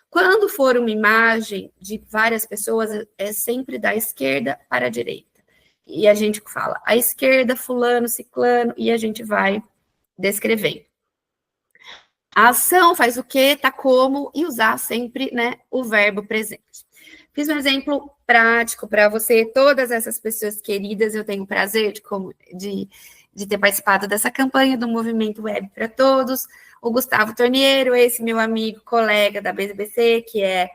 Quando for uma imagem de várias pessoas, é sempre da esquerda para a direita. E a gente fala, à esquerda, fulano, ciclano, e a gente vai descrevendo. A ação faz o quê, tá como, e usar sempre, né, o verbo presente. Fiz um exemplo prático para você, todas essas pessoas queridas, eu tenho o prazer de ter participado dessa campanha do Movimento Web para Todos, o Gustavo Torniero, esse meu amigo, colega da BSBC, que é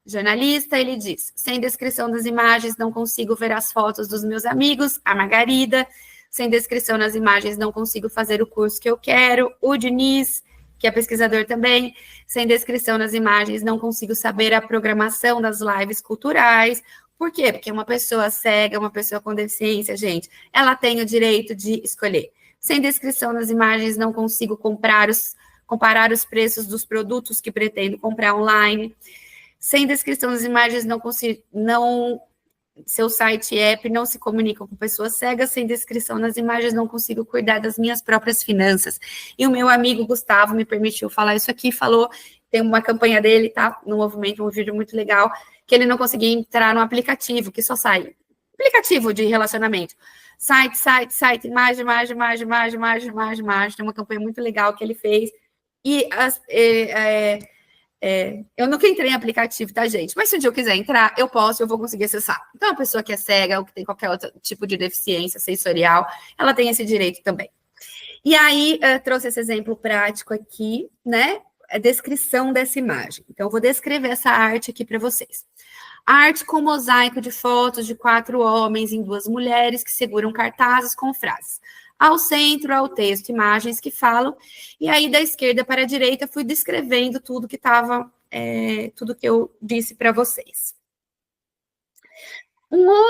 jornalista, ele diz, sem descrição das imagens, não consigo ver as fotos dos meus amigos, a Margarida, sem descrição nas imagens, não consigo fazer o curso que eu quero, o Diniz, que é pesquisador também, sem descrição nas imagens, não consigo saber a programação das lives culturais. Por quê? Porque uma pessoa cega, uma pessoa com deficiência, gente, ela tem o direito de escolher. Sem descrição nas imagens, não consigo comparar os preços dos produtos que pretendo comprar online. Sem descrição nas imagens, seu site e app não se comunicam com pessoas cegas, sem descrição nas imagens, não consigo cuidar das minhas próprias finanças. E o meu amigo Gustavo me permitiu falar isso aqui, falou, tem uma campanha dele, tá, no movimento, um vídeo muito legal, que ele não conseguia entrar no aplicativo, que só sai, aplicativo de relacionamento. Site, imagem, tem uma campanha muito legal que ele fez, e eu nunca entrei em aplicativo, tá, gente? Mas se um dia eu quiser entrar, eu vou conseguir acessar. Então, a pessoa que é cega ou que tem qualquer outro tipo de deficiência sensorial, ela tem esse direito também. E aí, trouxe esse exemplo prático aqui, né? A descrição dessa imagem. Então, eu vou descrever essa arte aqui para vocês. A arte com mosaico de fotos de 4 homens e 2 mulheres que seguram cartazes com frases. Ao centro, ao texto, imagens que falam, e aí da esquerda para a direita fui descrevendo tudo que estava, tudo que eu disse para vocês. Uma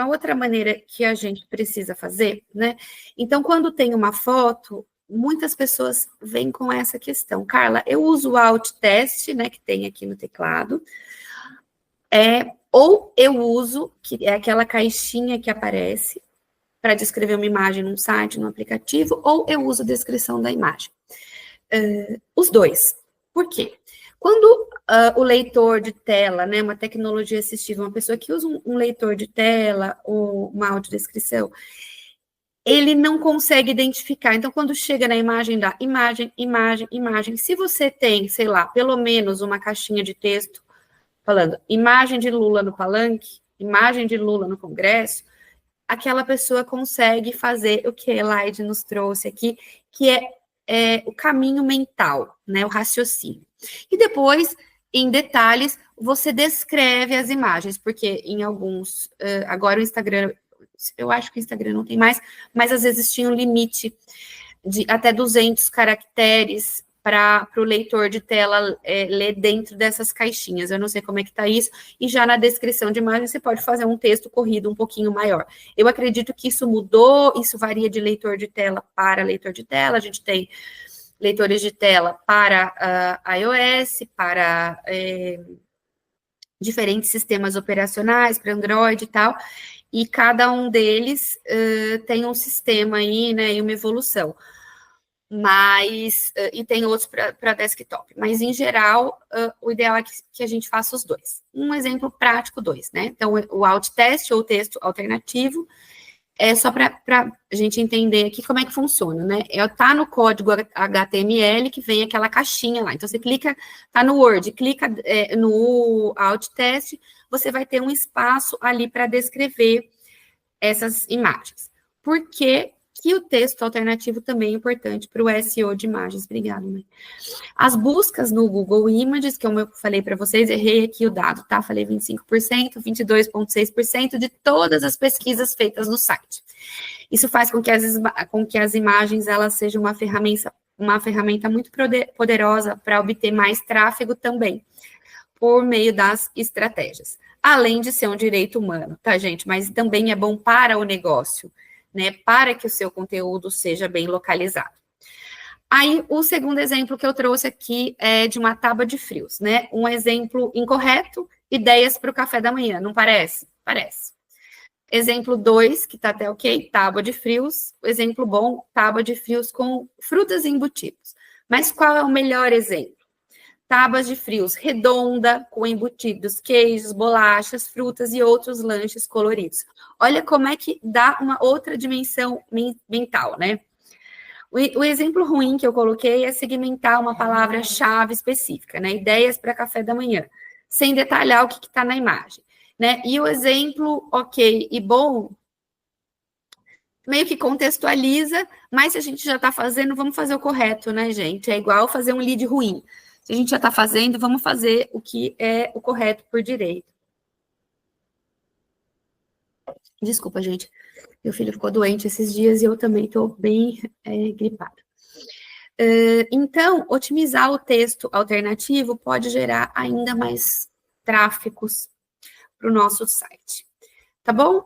outra maneira que a gente precisa fazer, né? Então, quando tem uma foto, muitas pessoas vêm com essa questão. Carla, eu uso o Alt Test, né, que tem aqui no teclado, ou eu uso, que é aquela caixinha que aparece, para descrever uma imagem num site, num aplicativo, ou eu uso a descrição da imagem. Os dois. Por quê? Quando o leitor de tela, né, uma tecnologia assistiva, uma pessoa que usa um leitor de tela ou uma audiodescrição, ele não consegue identificar. Então, quando chega na imagem, dá imagem, imagem, imagem. Se você tem, sei lá, pelo menos uma caixinha de texto falando imagem de Lula no palanque, imagem de Lula no Congresso, aquela pessoa consegue fazer o que a Elaide nos trouxe aqui, que é o caminho mental, né, o raciocínio. E depois, em detalhes, você descreve as imagens, porque em alguns, agora o Instagram, eu acho que o Instagram não tem mais, mas às vezes tinha um limite de até 200 caracteres para o leitor de tela ler dentro dessas caixinhas. Eu não sei como é que está isso, e já na descrição de imagem você pode fazer um texto corrido um pouquinho maior. Eu acredito que isso mudou, isso varia de leitor de tela para leitor de tela. A gente tem leitores de tela para iOS, para diferentes sistemas operacionais, para Android e tal, e cada um deles tem um sistema aí, né, e uma evolução. Mas, e tem outros para desktop. Mas, em geral, o ideal é que a gente faça os dois. Um exemplo prático, dois, né? Então, o alt test ou texto alternativo é só para a gente entender aqui como é que funciona, né? Tá no código HTML que vem aquela caixinha lá. Então, você clica, tá no Word, clica no alt test, você vai ter um espaço ali para descrever essas imagens. Por que o texto alternativo também é importante para o SEO de imagens? Obrigada, mãe. As buscas no Google Images, que como eu falei para vocês, errei aqui o dado, tá? Falei 25%, 22,6% de todas as pesquisas feitas no site. Isso faz com que as imagens elas sejam uma ferramenta muito poderosa para obter mais tráfego também, por meio das estratégias. Além de ser um direito humano, tá, gente? Mas também é bom para o negócio, né? Para que o seu conteúdo seja bem localizado. Aí, o segundo exemplo que eu trouxe aqui é de uma tábua de frios, né? Um exemplo incorreto, ideias para o café da manhã, não parece? Parece. Exemplo 2, que está até ok, tábua de frios. Exemplo bom, tábua de frios com frutas embutidos. Mas qual é o melhor exemplo? Tábuas de frios redonda, com embutidos, queijos, bolachas, frutas e outros lanches coloridos. Olha como é que dá uma outra dimensão mental, né? O exemplo ruim que eu coloquei é segmentar uma palavra-chave específica, né? Ideias para café da manhã, sem detalhar o que está na imagem, né? E o exemplo ok e bom meio que contextualiza, mas se a gente já está fazendo, vamos fazer o correto, né, gente? É igual fazer um lead ruim. Se a gente já está fazendo, vamos fazer o que é o correto por direito. Desculpa, gente. Meu filho ficou doente esses dias e eu também estou bem gripada. Então, otimizar o texto alternativo pode gerar ainda mais tráfegos para o nosso site. Tá bom?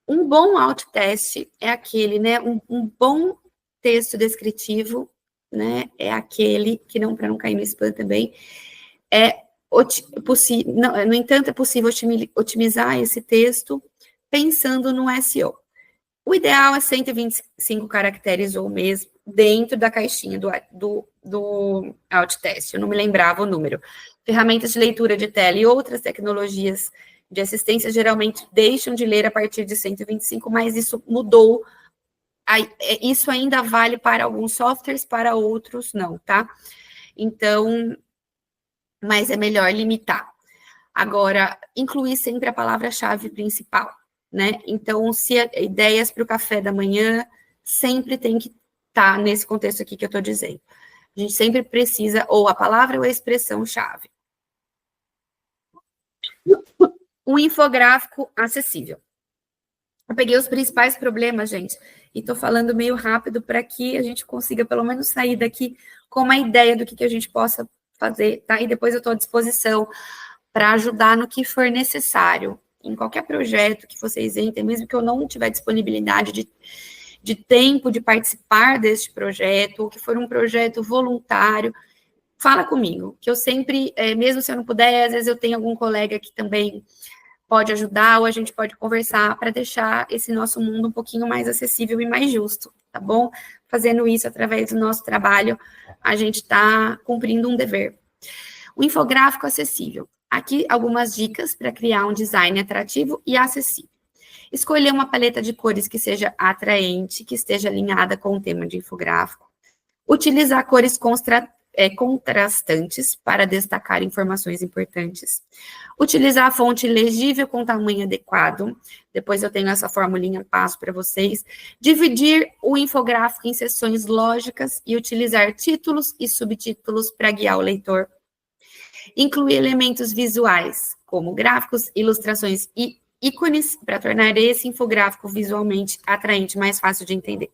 Um bom alt test é aquele, né? Um bom texto descritivo, né? É aquele que não, para não cair no spam também, no entanto, é possível otimizar esse texto pensando no SEO. O ideal é 125 caracteres ou mesmo dentro da caixinha do alt test. Eu não me lembrava o número. Ferramentas de leitura de tela e outras tecnologias de assistência geralmente deixam de ler a partir de 125, mas isso mudou. Isso ainda vale para alguns softwares, para outros não, tá? Então, mas é melhor limitar. Agora, incluir sempre a palavra-chave principal, né? Então, se ideias para o café da manhã, sempre tem que estar nesse contexto aqui que eu estou dizendo. A gente sempre precisa, ou a palavra ou a expressão-chave. Um infográfico acessível. Eu peguei os principais problemas, gente, e estou falando meio rápido para que a gente consiga pelo menos sair daqui com uma ideia do que a gente possa fazer, tá? E depois eu estou à disposição para ajudar no que for necessário, em qualquer projeto que vocês entrem, mesmo que eu não tiver disponibilidade de tempo de participar deste projeto, ou que for um projeto voluntário, fala comigo, que eu sempre, mesmo se eu não puder, às vezes eu tenho algum colega que também pode ajudar ou a gente pode conversar para deixar esse nosso mundo um pouquinho mais acessível e mais justo, tá bom? Fazendo isso através do nosso trabalho, a gente está cumprindo um dever. O infográfico acessível. Aqui algumas dicas para criar um design atrativo e acessível. Escolher uma paleta de cores que seja atraente, que esteja alinhada com o tema de infográfico. Utilizar cores contrastantes para destacar informações importantes. Utilizar a fonte legível com tamanho adequado. Depois eu tenho essa formulinha, passo para vocês. Dividir o infográfico em seções lógicas e utilizar títulos e subtítulos para guiar o leitor. Incluir elementos visuais, como gráficos, ilustrações e ícones, para tornar esse infográfico visualmente atraente, mais fácil de entender.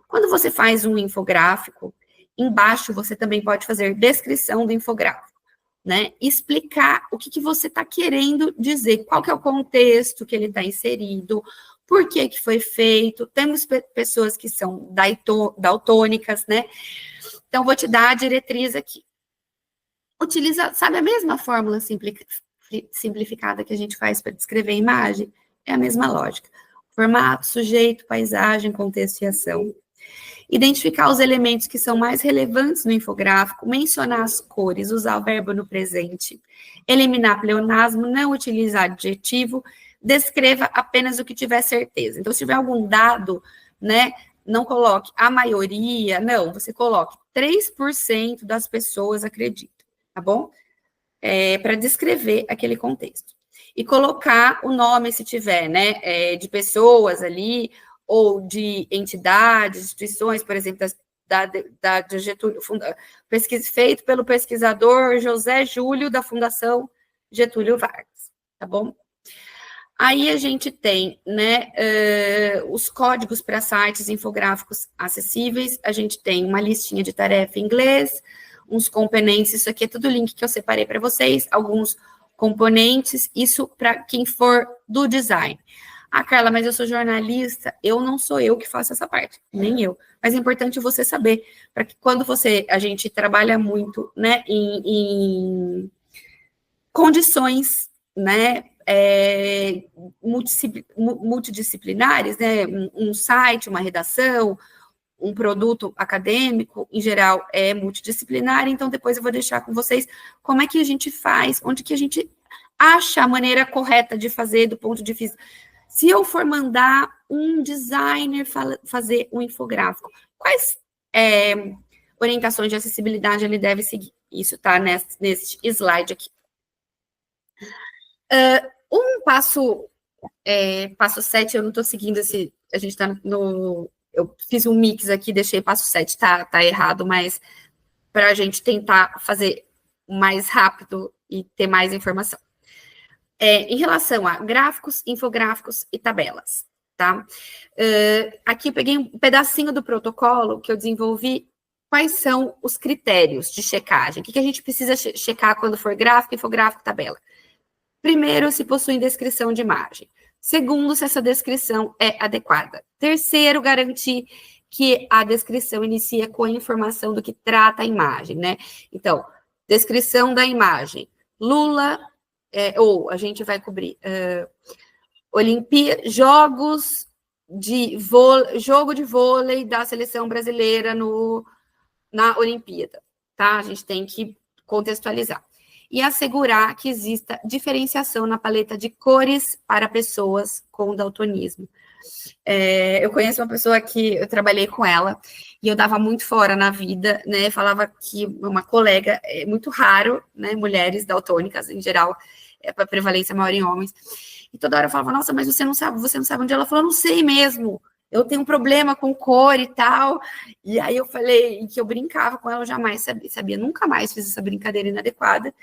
Quando você faz um infográfico, embaixo você também pode fazer descrição do infográfico, né? Explicar o que você está querendo dizer, qual que é o contexto que ele está inserido, por que foi feito. Temos pessoas que são daltônicas, né? Então, vou te dar a diretriz aqui. Utiliza, sabe a mesma fórmula simplificada que a gente faz para descrever a imagem? É a mesma lógica. Formato, sujeito, paisagem, contexto e ação. Identificar os elementos que são mais relevantes no infográfico, mencionar as cores, usar o verbo no presente, eliminar pleonasmo, não utilizar adjetivo, descreva apenas o que tiver certeza. Então, se tiver algum dado, né, não coloque a maioria, não, você coloque 3% das pessoas acreditam, tá bom? Para descrever aquele contexto. E colocar o nome, se tiver, né, de pessoas ali, ou de entidades, instituições, por exemplo, da Getúlio, feito pelo pesquisador José Júlio, da Fundação Getúlio Vargas, tá bom? Aí a gente tem, né, os códigos para sites infográficos acessíveis, a gente tem uma listinha de tarefa em inglês, uns componentes, isso aqui é tudo link que eu separei para vocês, alguns componentes, isso para quem for do design. Ah, Carla, mas eu sou jornalista, não sou eu que faço essa parte, nem eu. Mas é importante você saber, para que quando a gente trabalha muito, né, em condições, né, multidisciplinares, né, um site, uma redação, um produto acadêmico, em geral, é multidisciplinar, então depois eu vou deixar com vocês como é que a gente faz, onde que a gente acha a maneira correta de fazer do ponto de vista. Se eu for mandar um designer fazer um infográfico, quais orientações de acessibilidade ele deve seguir? Isso está nesse slide aqui. Passo 7, eu não estou seguindo esse, a gente está no, eu fiz um mix aqui, deixei passo 7, tá errado, mas para a gente tentar fazer mais rápido e ter mais informação. Em relação a gráficos, infográficos e tabelas, tá? Aqui eu peguei um pedacinho do protocolo que eu desenvolvi, quais são os critérios de checagem, o que a gente precisa checar quando for gráfico, infográfico, tabela. Primeiro, se possui descrição de imagem. Segundo, se essa descrição é adequada. Terceiro, garantir que a descrição inicia com a informação do que trata a imagem, né? Então, descrição da imagem. Lula... ou a gente vai cobrir jogo de vôlei da seleção brasileira na Olimpíada, tá? A gente tem que contextualizar. E assegurar que exista diferenciação na paleta de cores para pessoas com daltonismo. Eu conheço uma pessoa que eu trabalhei com ela e eu dava muito fora na vida, né? Falava que uma colega, é muito raro, né? Mulheres daltônicas, em geral, a prevalência maior em homens. E toda hora eu falava, nossa, mas você não sabe onde ela falou, não sei mesmo. Eu tenho um problema com cor e tal. E aí eu falei que eu brincava com ela, eu jamais sabia, nunca mais fiz essa brincadeira inadequada.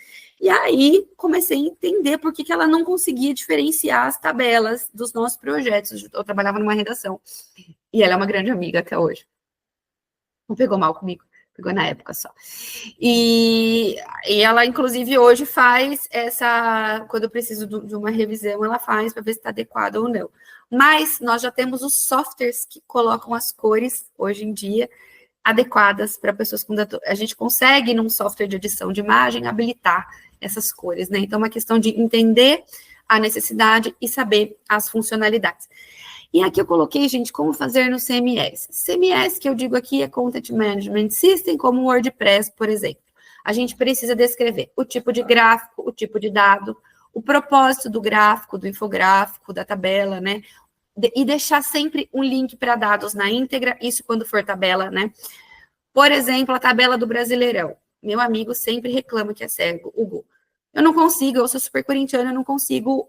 E aí comecei a entender por que ela não conseguia diferenciar as tabelas dos nossos projetos. Eu trabalhava numa redação. E ela é uma grande amiga até hoje. Não pegou mal comigo, pegou na época só. E ela, inclusive, hoje faz quando eu preciso de uma revisão, ela faz para ver se está adequado ou não. Mas nós já temos os softwares que colocam as cores, hoje em dia, adequadas para pessoas com daltonismo. A gente consegue, num software de edição de imagem, habilitar essas cores, né? Então, é uma questão de entender a necessidade e saber as funcionalidades. E aqui eu coloquei, gente, como fazer no CMS. CMS, que eu digo aqui, é Content Management System, como o WordPress, por exemplo. A gente precisa descrever o tipo de gráfico, o tipo de dado, o propósito do gráfico, do infográfico, da tabela, né? E deixar sempre um link para dados na íntegra, isso quando for tabela, né? Por exemplo, a tabela do Brasileirão. Meu amigo sempre reclama que é cego, Hugo. Eu não consigo, eu sou super corintiana, eu não consigo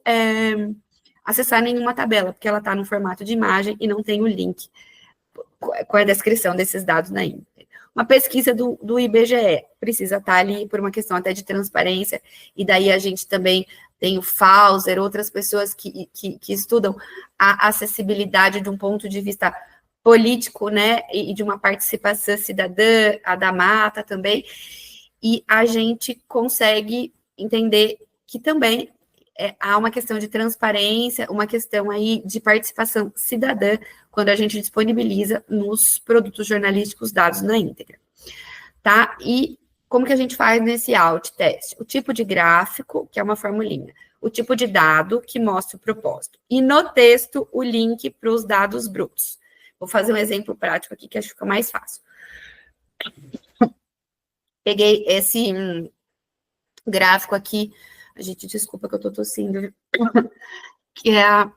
acessar nenhuma tabela, porque ela está no formato de imagem e não tem o link com a descrição desses dados na íntegra. Uma pesquisa do IBGE precisa estar ali por uma questão até de transparência, e daí a gente também tem o Fauser, outras pessoas que estudam a acessibilidade de um ponto de vista político, né, e de uma participação cidadã, a da Mata também, e a gente consegue entender que também há uma questão de transparência, uma questão aí de participação cidadã, quando a gente disponibiliza nos produtos jornalísticos dados na íntegra, tá? E como que a gente faz nesse alt teste? O tipo de gráfico, que é uma formulinha, o tipo de dado, que mostra o propósito, e no texto, o link para os dados brutos. Vou fazer um exemplo prático aqui, que acho que fica mais fácil. Peguei esse gráfico aqui, a gente, desculpa que eu tô tossindo, que é a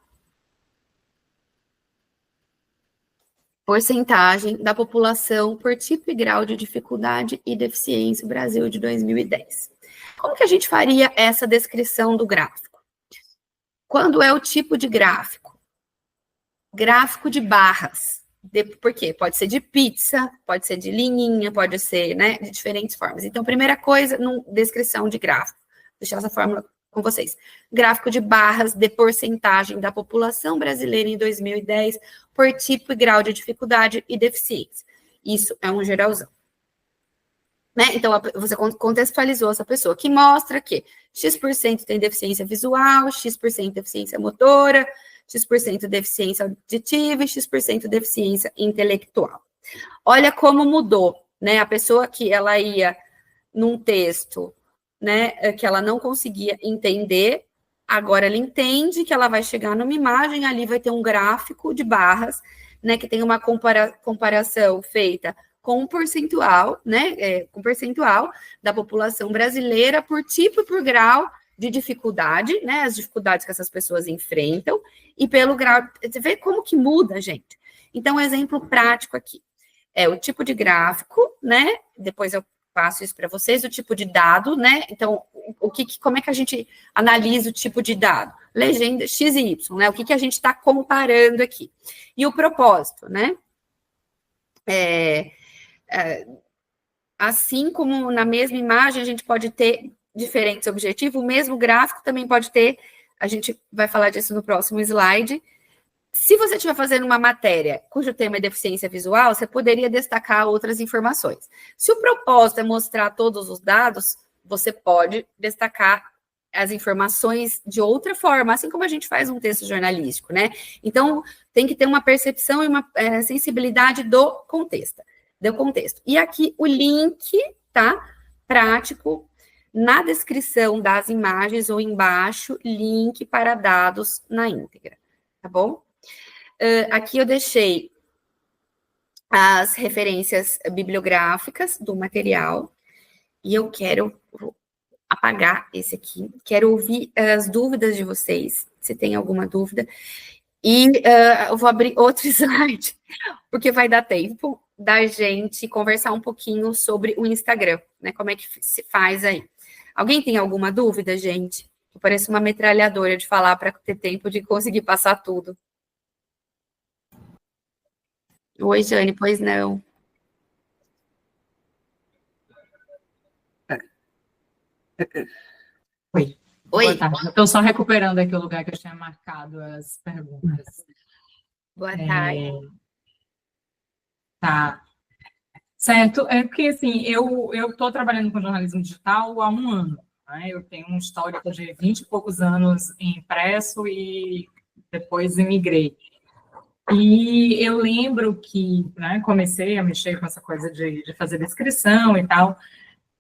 porcentagem da população por tipo e grau de dificuldade e deficiência Brasil de 2010. Como que a gente faria essa descrição do gráfico? Quando é o tipo de gráfico? Gráfico de barras. Por quê? Pode ser de pizza, pode ser de linha, pode ser, né, de diferentes formas. Então, primeira coisa, descrição de gráfico. Vou deixar essa fórmula com vocês. Gráfico de barras de porcentagem da população brasileira em 2010 por tipo e grau de dificuldade e deficiência. Isso é um geralzão. Né? Então, você contextualizou essa pessoa, que mostra que X% tem deficiência visual, X% deficiência motora, X% deficiência auditiva e X% deficiência intelectual. Olha como mudou, né? A pessoa que ela ia num texto, né, que ela não conseguia entender, agora ela entende que ela vai chegar numa imagem, ali vai ter um gráfico de barras, né, que tem uma comparação feita com um percentual, né, com percentual da população brasileira por tipo e por grau de dificuldade, né, as dificuldades que essas pessoas enfrentam, e pelo grau, você vê como que muda, gente. Então, um exemplo prático aqui, é o tipo de gráfico, né, depois eu passo isso para vocês, o tipo de dado, né, então, como é que a gente analisa o tipo de dado? Legenda X e Y, né, o que a gente está comparando aqui? E o propósito, né, assim como na mesma imagem a gente pode ter diferentes objetivos, o mesmo gráfico também pode ter, a gente vai falar disso no próximo slide. Se você estiver fazendo uma matéria cujo tema é deficiência visual, você poderia destacar outras informações. Se o propósito é mostrar todos os dados, você pode destacar as informações de outra forma, assim como a gente faz um texto jornalístico, né? Então, tem que ter uma percepção e uma sensibilidade do contexto. E aqui o link, tá? Prático, na descrição das imagens ou embaixo, link para dados na íntegra, tá bom? Aqui eu deixei as referências bibliográficas do material, e eu quero apagar esse aqui, quero ouvir as dúvidas de vocês, se tem alguma dúvida, e eu vou abrir outro slide, porque vai dar tempo da gente conversar um pouquinho sobre o Instagram, né, como é que se faz aí. Alguém tem alguma dúvida, gente? Eu pareço uma metralhadora de falar para ter tempo de conseguir passar tudo. Oi, Jane, pois não. Oi. Oi. Boa tarde. Estou só recuperando aqui o lugar que eu tinha marcado as perguntas. Boa tarde. Tá. Certo. É porque, assim, eu estou trabalhando com jornalismo digital há 1 ano. Né? Eu tenho um histórico de 20 e poucos anos em impresso e depois imigrei. E eu lembro que, né, comecei a mexer com essa coisa de fazer descrição e tal.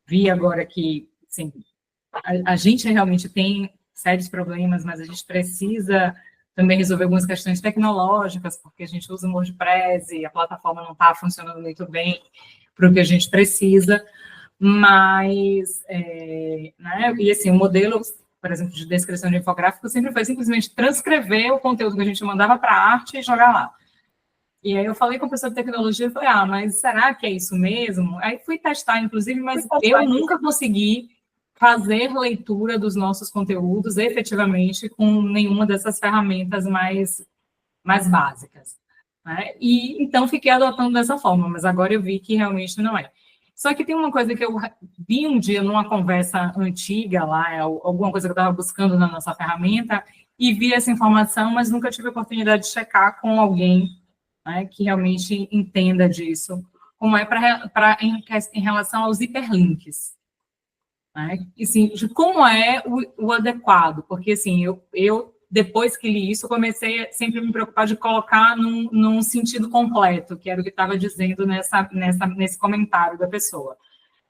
Vi agora que, assim, a gente realmente tem sérios problemas, mas a gente precisa também resolver algumas questões tecnológicas, porque a gente usa o WordPress e a plataforma não está funcionando muito bem para o que a gente precisa, mas, né, e assim, o modelo, por exemplo, de descrição de infográfico sempre foi simplesmente transcrever o conteúdo que a gente mandava para a arte e jogar lá. E aí eu falei com a pessoa de tecnologia e falei, mas será que é isso mesmo? Aí fui testar, inclusive, mas eu nunca consegui fazer leitura dos nossos conteúdos efetivamente com nenhuma dessas ferramentas mais básicas, né? E então fiquei adotando dessa forma, mas agora eu vi que realmente não é. Só que tem uma coisa que eu vi um dia numa conversa antiga lá, alguma coisa que eu estava buscando na nossa ferramenta, e vi essa informação, mas nunca tive a oportunidade de checar com alguém, né, que realmente entenda disso, como é em relação aos hiperlinks. Né? E, assim, de como é o adequado, porque assim, eu depois que li isso, comecei a sempre me preocupar de colocar num sentido completo, que era o que estava dizendo nesse comentário da pessoa.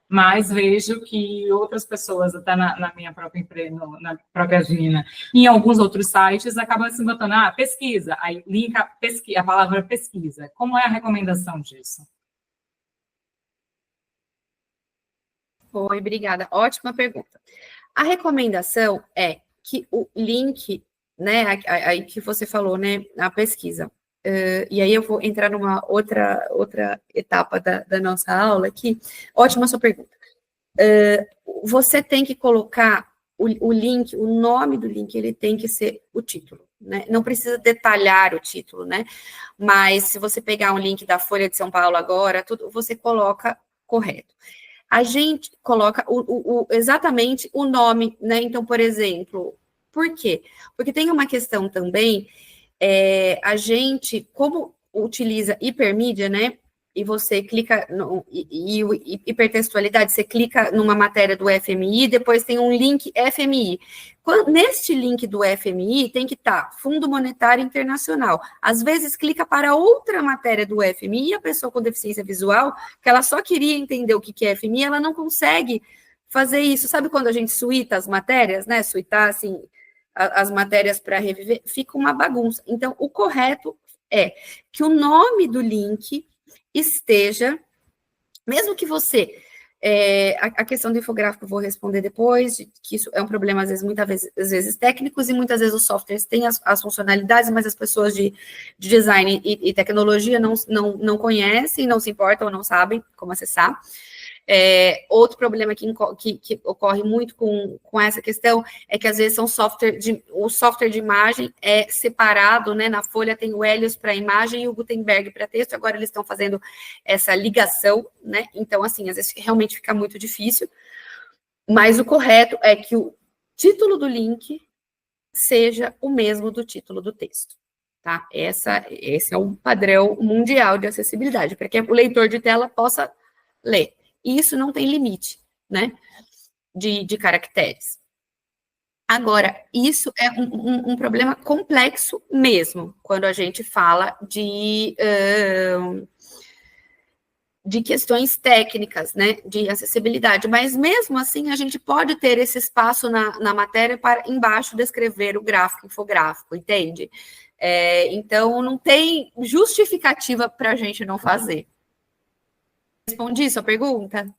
Mas vejo que outras pessoas, até na minha própria empresa, na própria Gina, em alguns outros sites, acabam se botando, pesquisa, aí linka a palavra pesquisa. Como é a recomendação disso? Oi, obrigada. Ótima pergunta. A recomendação é que o link, né, aí que você falou, né, a pesquisa, e aí eu vou entrar numa outra etapa da nossa aula aqui. Ótima sua pergunta. Você tem que colocar o link, o nome do link, ele tem que ser o título, né? Não precisa detalhar o título, né? Mas se você pegar um link da Folha de São Paulo agora, tudo, você coloca correto. A gente coloca exatamente o nome, né? Então, por exemplo, por quê? Porque tem uma questão também, a gente, como utiliza hipermídia, né? E você clica, hipertextualidade, você clica numa matéria do FMI, depois tem um link FMI. Neste link do FMI tem que estar Fundo Monetário Internacional. Às vezes clica para outra matéria do FMI e a pessoa com deficiência visual, que ela só queria entender o que é FMI, ela não consegue fazer isso. Sabe quando a gente suíta as matérias, né? Suitar, assim, as matérias para reviver, fica uma bagunça. Então, o correto é que o nome do link esteja, mesmo que você, a questão do infográfico eu vou responder depois, que isso é um problema, às vezes técnicos, e muitas vezes os softwares têm as funcionalidades, mas as pessoas de design e tecnologia não conhecem, não se importam, não sabem como acessar. Outro problema que ocorre muito com essa questão é que, às vezes, o software de imagem é separado, né? Na Folha tem o Helios para imagem e o Gutenberg para texto, agora eles estão fazendo essa ligação, né? Então, assim, às vezes realmente fica muito difícil, mas o correto é que o título do link seja o mesmo do título do texto. Tá? Esse é um padrão mundial de acessibilidade, para que o leitor de tela possa ler. E isso não tem limite, né, de caracteres. Agora, isso é um problema complexo mesmo, quando a gente fala de questões técnicas, né, de acessibilidade, mas mesmo assim a gente pode ter esse espaço na matéria para embaixo descrever o gráfico, infográfico, entende? Então, não tem justificativa para a gente não fazer. Respondi sua pergunta?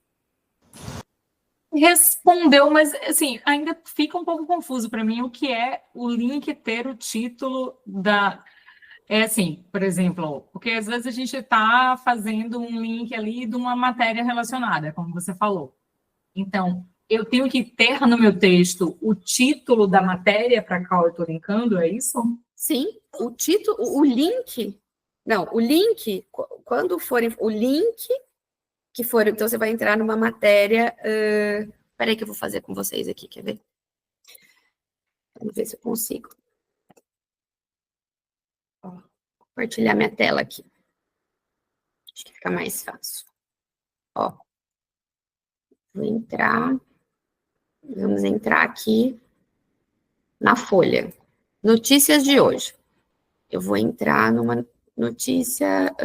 Respondeu, mas assim, ainda fica um pouco confuso para mim o que é o link ter o título da. É assim, por exemplo, porque às vezes a gente está fazendo um link ali de uma matéria relacionada, como você falou. Então, eu tenho que ter no meu texto o título da matéria para qual eu estou linkando, é isso? Sim, o título, o link. Não, o link, quando for o link que for, então você vai entrar numa matéria. Peraí que eu vou fazer com vocês aqui, quer ver? Vamos ver se eu consigo. Ó, compartilhar minha tela aqui. Acho que fica mais fácil. Ó, vou entrar. Vamos entrar aqui na Folha. Notícias de hoje. Eu vou entrar numa notícia.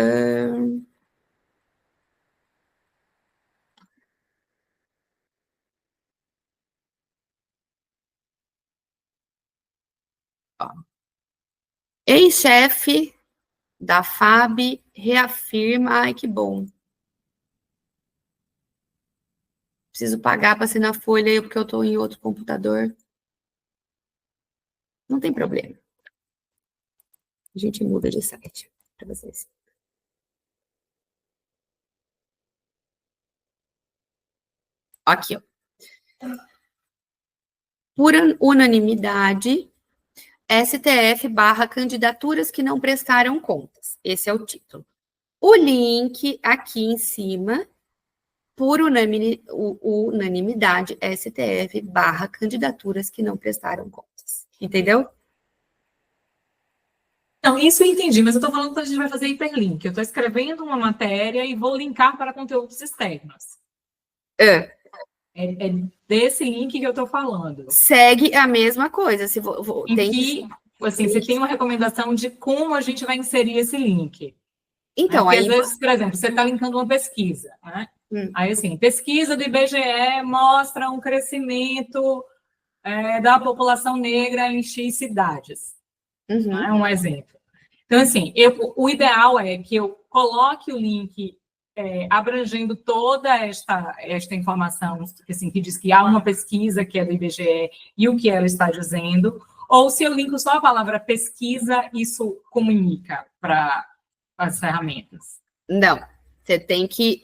Ex-chefe da FAB reafirma, ai, que bom. Preciso pagar para assinar a folha porque eu estou em outro computador. Não tem problema. A gente muda de site para vocês. Aqui, ó. Por unanimidade, STF barra candidaturas que não prestaram contas. Esse é o título. O link aqui em cima, por unanimidade, STF barra candidaturas que não prestaram contas. Entendeu? Não, isso eu entendi, mas eu estou falando que a gente vai fazer hiperlink. Eu estou escrevendo uma matéria e vou linkar para conteúdos externos. É desse link que eu estou falando. Segue a mesma coisa. Se você tem uma recomendação de como a gente vai inserir esse link. Então, porque, aí... às vezes, por exemplo, você está linkando uma pesquisa, né? Aí, assim, pesquisa do IBGE mostra um crescimento da população negra em X cidades. Não é um exemplo. Então, assim, o ideal é que eu coloque o link abrangendo toda esta informação, assim, que diz que há uma pesquisa que é do IBGE e o que ela está dizendo, ou se eu linko só a palavra pesquisa, isso comunica para as ferramentas. Não, você tem que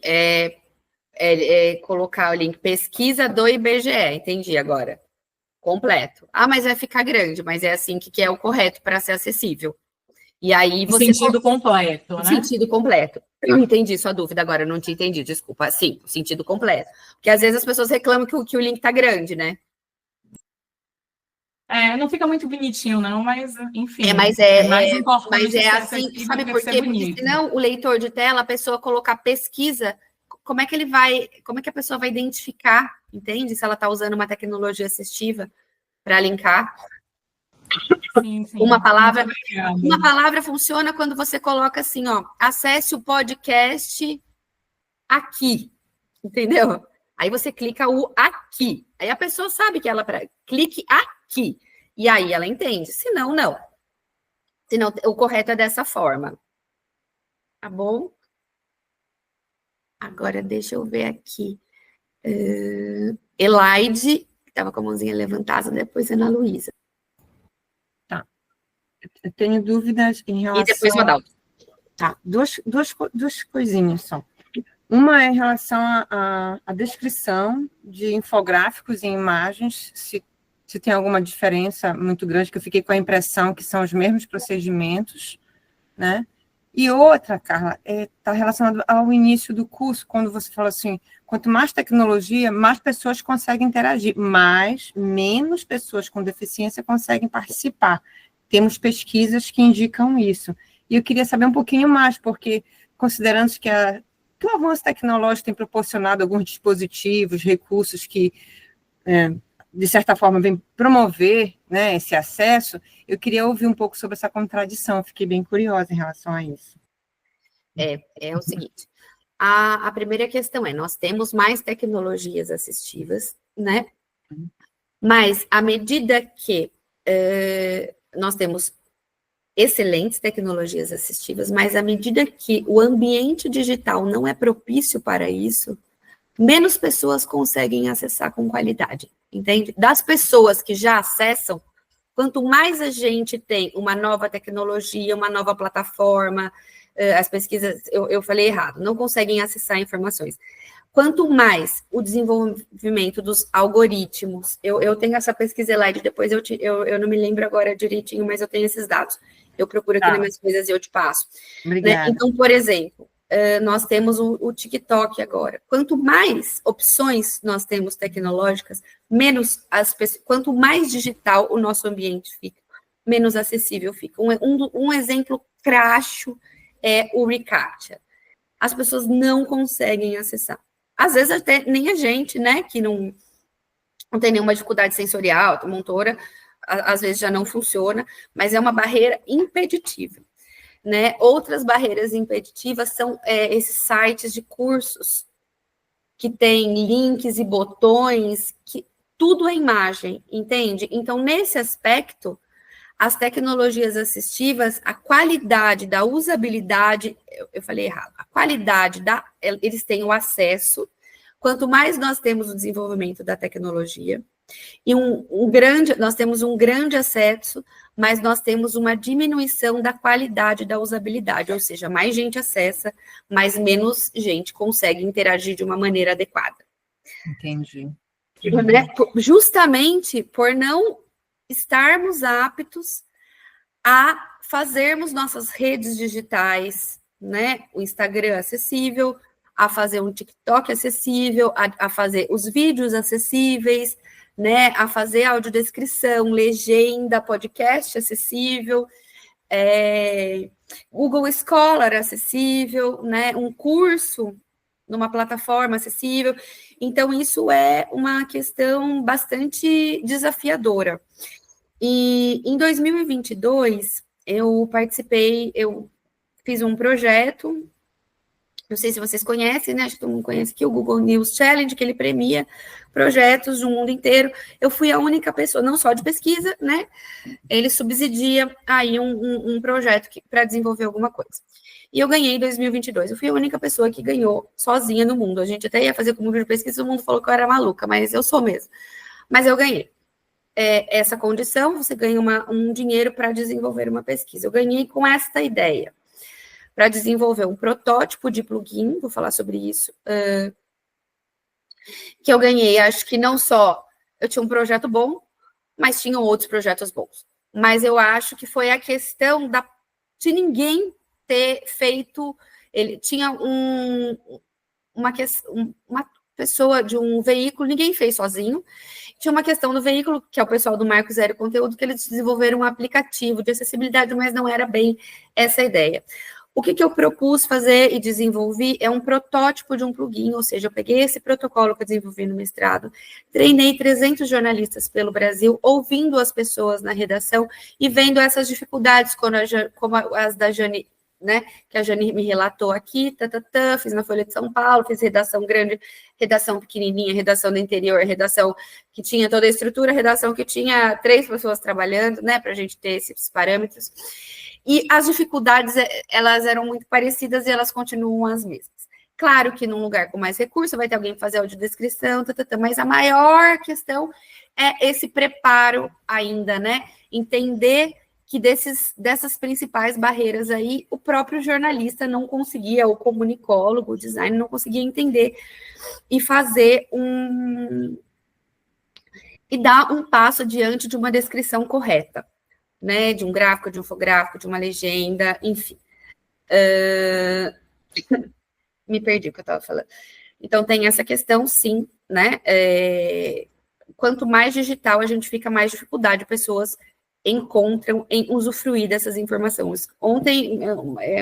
colocar o link pesquisa do IBGE, entendi agora. Completo. Ah, mas vai ficar grande, mas é assim que é o correto para ser acessível. E aí você... Sentido completo, né? Sentido completo. Eu entendi sua dúvida agora, eu não tinha entendido, desculpa. Sim, o sentido completo. Porque às vezes as pessoas reclamam que o link tá grande, né? Não fica muito bonitinho, não, mas enfim. Mas mais importante. Mas é assim, sabe por quê? Porque senão o leitor de tela, a pessoa colocar pesquisa, como é que a pessoa vai identificar, entende? Se ela está usando uma tecnologia assistiva para linkar. Sim. Uma palavra funciona quando você coloca assim, ó, acesse o podcast aqui, entendeu? Aí você clica o aqui. Aí a pessoa sabe que ela clique aqui. E aí ela entende. Senão, não. Senão, o correto é dessa forma. Tá bom? Agora, deixa eu ver aqui. Elaide, que estava com a mãozinha levantada, depois Ana Luísa. Tá. Eu tenho dúvidas em relação... E depois o Adalto. Tá. Duas coisinhas só. Uma é em relação à descrição de infográficos e imagens, se tem alguma diferença muito grande, que eu fiquei com a impressão que são os mesmos procedimentos, né? E outra, Carla, está relacionada ao início do curso, quando você fala assim, quanto mais tecnologia, mais pessoas conseguem interagir, mas menos pessoas com deficiência conseguem participar. Temos pesquisas que indicam isso. E eu queria saber um pouquinho mais, porque considerando que o avanço tecnológico tem proporcionado alguns dispositivos, recursos que, de certa forma, vêm promover, né, esse acesso, eu queria ouvir um pouco sobre essa contradição, fiquei bem curiosa em relação a isso. É o seguinte, a primeira questão nós temos mais tecnologias assistivas, né? Mas, à medida que nós temos excelentes tecnologias assistivas, mas à medida que o ambiente digital não é propício para isso, menos pessoas conseguem acessar com qualidade, entende? Das pessoas que já acessam, quanto mais a gente tem uma nova tecnologia, uma nova plataforma, as pesquisas, eu falei errado, não conseguem acessar informações. Quanto mais o desenvolvimento dos algoritmos, eu tenho essa pesquisa lá, depois eu não me lembro agora direitinho, mas eu tenho esses dados. Eu procuro aqui nas minhas coisas e eu te passo. Obrigada. Né? Então, por exemplo, nós temos o TikTok agora. Quanto mais opções nós temos tecnológicas, menos quanto mais digital o nosso ambiente fica, menos acessível fica. Um exemplo crasso é o reCAPTCHA. As pessoas não conseguem acessar. Às vezes até nem a gente, né, que não tem nenhuma dificuldade sensorial, motora, às vezes já não funciona, mas é uma barreira impeditiva. Né? Outras barreiras impeditivas são esses sites de cursos que tem links e botões, que tudo é imagem, entende? Então, nesse aspecto, as tecnologias assistivas, a qualidade da usabilidade, eu falei errado, a qualidade eles têm o acesso, quanto mais nós temos o desenvolvimento da tecnologia, e nós temos um grande acesso, mas nós temos uma diminuição da qualidade da usabilidade, ou seja, mais gente acessa, mas menos gente consegue interagir de uma maneira adequada. Entendi. Né? Justamente por não estarmos aptos a fazermos nossas redes digitais, né? O Instagram acessível, a fazer um TikTok acessível, a fazer os vídeos acessíveis, né? A fazer audiodescrição, legenda, podcast acessível, Google Scholar acessível, né? Um curso numa plataforma acessível. Então, isso é uma questão bastante desafiadora. E em 2022, eu fiz um projeto, não sei se vocês conhecem, né? Acho que todo mundo conhece aqui o Google News Challenge, que ele premia projetos do mundo inteiro. Eu fui a única pessoa, não só de pesquisa, né? Ele subsidia aí um projeto para desenvolver alguma coisa. E eu ganhei em 2022. Eu fui a única pessoa que ganhou sozinha no mundo. A gente até ia fazer como grupo de pesquisa, todo mundo falou que eu era maluca, mas eu sou mesmo. Mas eu ganhei. Essa condição, você ganha um dinheiro para desenvolver uma pesquisa. Eu ganhei com esta ideia, para desenvolver um protótipo de plugin, vou falar sobre isso, que eu ganhei, acho que não só eu tinha um projeto bom, mas tinham outros projetos bons. Mas eu acho que foi a questão de ninguém ter feito, ele tinha uma pessoa de um veículo, ninguém fez sozinho, tinha uma questão do veículo, que é o pessoal do Marco Zero Conteúdo, que eles desenvolveram um aplicativo de acessibilidade, mas não era bem essa a ideia. O que eu propus fazer e desenvolvi é um protótipo de um plugin, ou seja, eu peguei esse protocolo que eu desenvolvi no mestrado, treinei 300 jornalistas pelo Brasil, ouvindo as pessoas na redação e vendo essas dificuldades, como as da Jane, né, que a Jane me relatou aqui, fiz na Folha de São Paulo, fiz redação grande, redação pequenininha, redação do interior, redação que tinha toda a estrutura, redação que tinha 3 pessoas trabalhando, né, para a gente ter esses parâmetros. E as dificuldades, elas eram muito parecidas e elas continuam as mesmas. Claro que num lugar com mais recurso vai ter alguém fazer audiodescrição, mas a maior questão é esse preparo ainda, né? Entender que dessas principais barreiras aí, o próprio jornalista não conseguia, o comunicólogo, o designer não conseguia entender e fazer e dar um passo diante de uma descrição correta, né? De um gráfico, de um infográfico, de uma legenda, enfim. Me perdi o que eu estava falando. Então, tem essa questão, sim, né? Quanto mais digital a gente fica, mais dificuldade pessoas encontram em usufruir dessas informações. Ontem,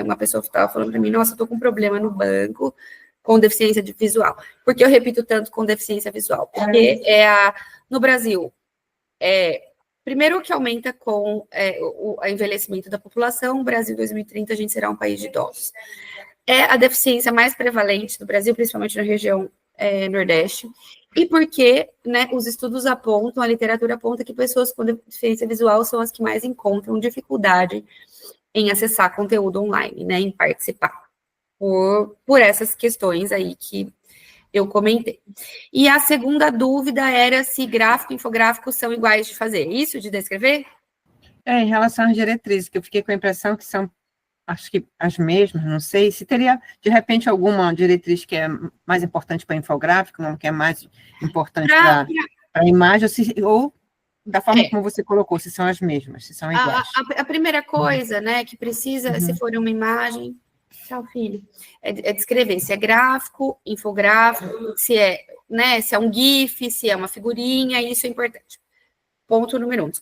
uma pessoa estava falando para mim, nossa, eu estou com um problema no banco com deficiência visual. Por que eu repito tanto com deficiência visual? Porque no Brasil, primeiro que aumenta com o envelhecimento da população, no Brasil 2030 a gente será um país de idosos. É a deficiência mais prevalente no Brasil, principalmente na região Nordeste, e porque, né, os estudos apontam, a literatura aponta que pessoas com deficiência visual são as que mais encontram dificuldade em acessar conteúdo online, né, em participar, por essas questões aí que eu comentei. E a segunda dúvida era se gráfico e infográfico são iguais de fazer, isso, de descrever? Em relação às diretrizes, que eu fiquei com a impressão que são, acho que as mesmas, não sei, se teria, de repente, alguma diretriz que é mais importante para infográfico, uma que é mais importante para a imagem, ou da forma como você colocou, se são as mesmas, se são iguais. A primeira coisa, né, que precisa, se for uma imagem, tchau, filho, é descrever se é gráfico, infográfico, se é um GIF, se é uma figurinha, isso é importante. Ponto número 1,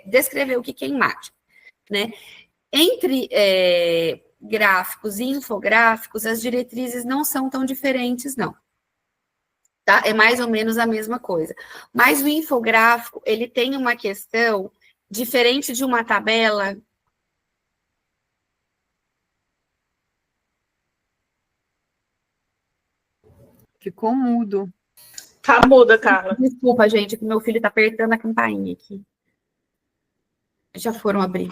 descrever o que é imagem, né? Entre gráficos e infográficos, as diretrizes não são tão diferentes, não. Tá? É mais ou menos a mesma coisa. Mas o infográfico, ele tem uma questão diferente de uma tabela. Ficou mudo. Tá muda, Carla. Desculpa, gente, que meu filho tá apertando a campainha aqui. Já foram abrir.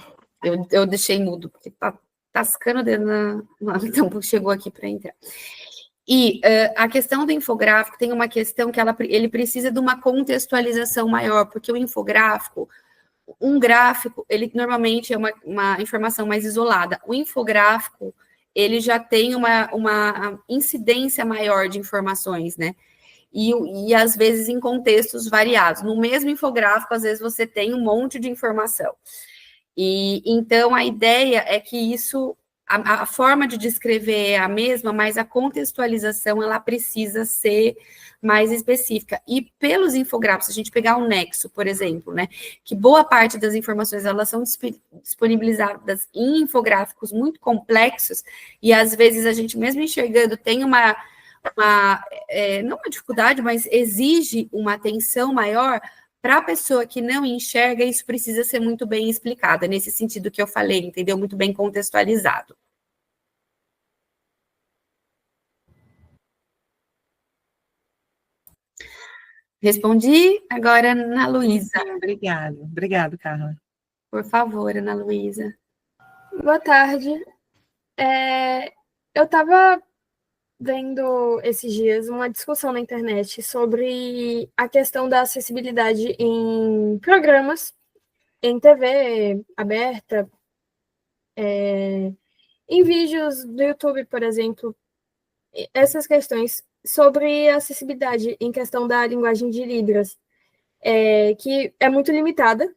Eu deixei mudo, porque tá tascando o dedo então chegou aqui para entrar. E a questão do infográfico tem uma questão que ele precisa de uma contextualização maior, porque o infográfico, um gráfico, ele normalmente é uma informação mais isolada. O infográfico, ele já tem uma incidência maior de informações, né? E às vezes em contextos variados. No mesmo infográfico, às vezes você tem um monte de informação. E então a ideia é que isso, a forma de descrever é a mesma, mas a contextualização ela precisa ser mais específica. E pelos infográficos, se a gente pegar o Nexo, por exemplo, né, que boa parte das informações elas são disponibilizadas em infográficos muito complexos, e às vezes a gente mesmo enxergando tem não uma dificuldade, mas exige uma atenção maior. Para a pessoa que não enxerga, isso precisa ser muito bem explicado, nesse sentido que eu falei, entendeu? Muito bem contextualizado. Respondi, agora Ana Luísa. Obrigado, Carla. Por favor, Ana Luísa. Boa tarde. Eu estava vendo esses dias uma discussão na internet sobre a questão da acessibilidade em programas, em TV aberta, em vídeos do YouTube, por exemplo, essas questões sobre acessibilidade em questão da linguagem de Libras, que é muito limitada.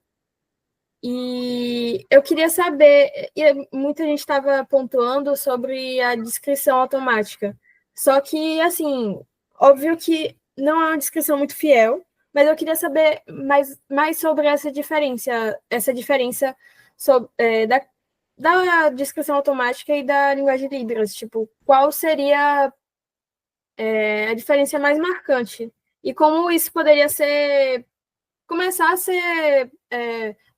E eu queria saber, muita gente estava pontuando sobre a descrição automática. Só que, assim, óbvio que não é uma descrição muito fiel, mas eu queria saber mais sobre essa diferença da descrição automática e da linguagem de Libras. Tipo, qual seria a diferença mais marcante? E como isso poderia começar a ser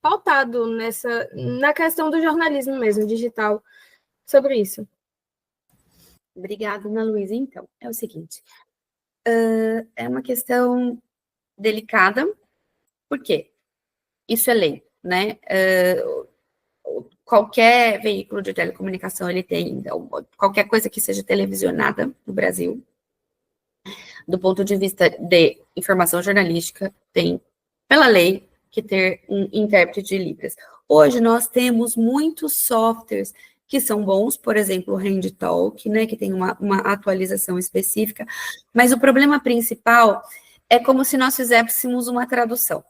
pautado na questão do jornalismo mesmo, digital, sobre isso. Obrigada, Ana Luísa. Então, é o seguinte, é uma questão delicada, por quê? Isso é lei, né? Qualquer veículo de telecomunicação, ele tem, então, qualquer coisa que seja televisionada no Brasil, do ponto de vista de informação jornalística, tem, pela lei, que ter um intérprete de Libras. Hoje, nós temos muitos softwares que são bons, por exemplo, o HandTalk, né, que tem uma atualização específica, mas o problema principal é como se nós fizéssemos uma tradução.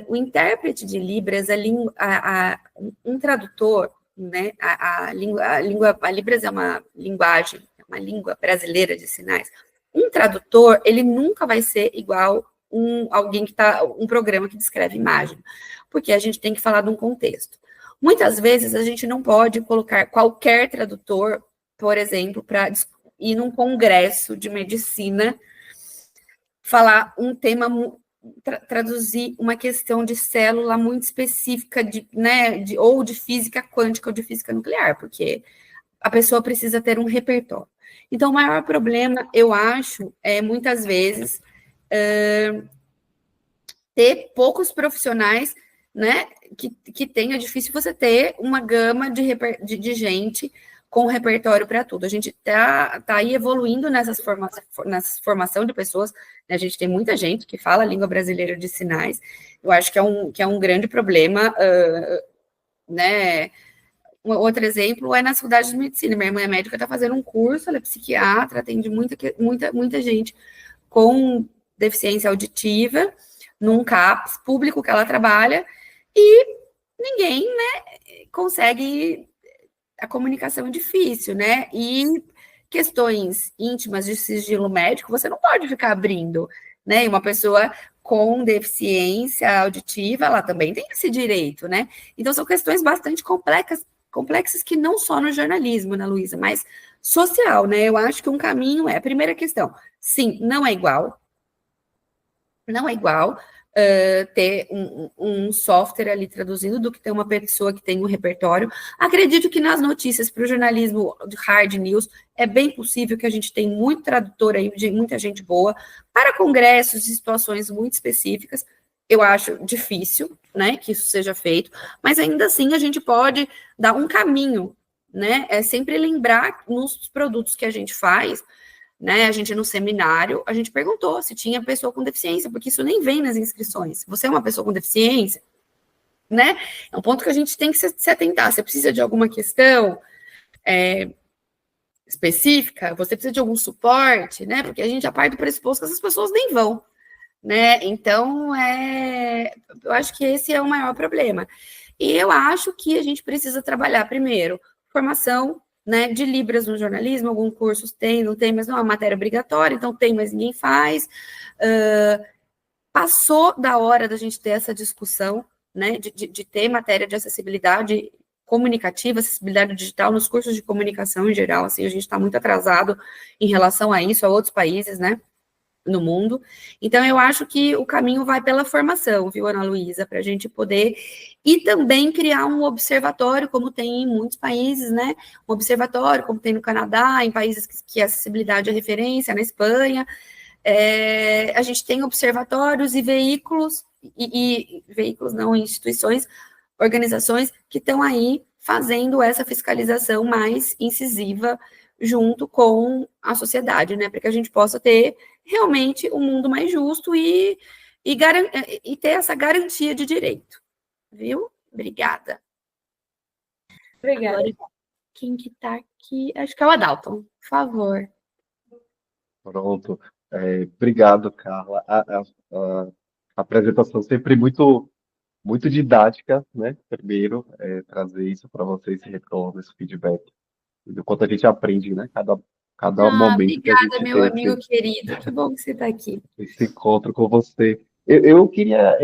O intérprete de Libras, um tradutor, né, a Libras é uma língua brasileira de sinais. Um tradutor, ele nunca vai ser igual um programa que descreve imagem, porque a gente tem que falar de um contexto. Muitas vezes a gente não pode colocar qualquer tradutor, por exemplo, para ir num congresso de medicina, falar um tema, traduzir uma questão de célula muito específica, ou de física quântica ou de física nuclear, porque a pessoa precisa ter um repertório. Então, o maior problema, eu acho, é muitas vezes ter poucos profissionais, né, que tenha difícil você ter uma gama de gente com repertório para tudo. A gente tá aí evoluindo nessa formação de pessoas, né? A gente tem muita gente que fala a língua brasileira de sinais, eu acho que é um grande problema, né? Um outro exemplo é na faculdade de medicina. Minha irmã é médica, está fazendo um curso, ela é psiquiatra, atende muita gente com deficiência auditiva, num CAPS público que ela trabalha, e ninguém, né, consegue, a comunicação é difícil, né, e questões íntimas de sigilo médico, você não pode ficar abrindo, né, e uma pessoa com deficiência auditiva, ela também tem esse direito, né, então são questões bastante complexas que não só no jornalismo, Ana Luísa, mas social, né, eu acho que um caminho a primeira questão, sim, não é igual ter um software ali traduzindo do que ter uma pessoa que tem um repertório. Acredito que nas notícias para o jornalismo de hard news é bem possível que a gente tenha muito tradutor aí, muita gente boa, para congressos e situações muito específicas. Eu acho difícil, né, que isso seja feito, mas ainda assim a gente pode dar um caminho, né, é sempre lembrar nos produtos que a gente faz, né, a gente no seminário, a gente perguntou se tinha pessoa com deficiência, porque isso nem vem nas inscrições. Você é uma pessoa com deficiência, né? É um ponto que a gente tem que se atentar. Você precisa de alguma questão específica? Você precisa de algum suporte, né? Porque a gente já parte do pressuposto que essas pessoas nem vão, né? Então, eu acho que esse é o maior problema. E eu acho que a gente precisa trabalhar, primeiro, formação, né, de Libras no jornalismo. Alguns cursos tem, não tem, mas não é uma matéria obrigatória, então tem, mas ninguém faz. Passou da hora da gente ter essa discussão, né, de ter matéria de acessibilidade comunicativa, acessibilidade digital nos cursos de comunicação em geral, assim, a gente está muito atrasado em relação a isso, a outros países, né, no mundo. Então, eu acho que o caminho vai pela formação, viu, Ana Luísa, para a gente poder, e também criar um observatório, como tem em muitos países, né, um observatório, como tem no Canadá, em países que a acessibilidade é referência, na Espanha. A gente tem observatórios e veículos, veículos não, instituições, organizações que estão aí fazendo essa fiscalização mais incisiva junto com a sociedade, né, para que a gente possa ter realmente um mundo mais justo e ter essa garantia de direito, viu? Obrigada. Obrigada. Agora, quem que tá aqui? Acho que é o Adalton, por favor. Pronto. Obrigado, Carla. A apresentação sempre muito didática, né? Primeiro, trazer isso para vocês, esse retorno, esse feedback, do quanto a gente aprende, né? Cada momento que a Obrigada, gente meu tem amigo querido. Que bom que você está aqui. esse encontro com você. Eu queria,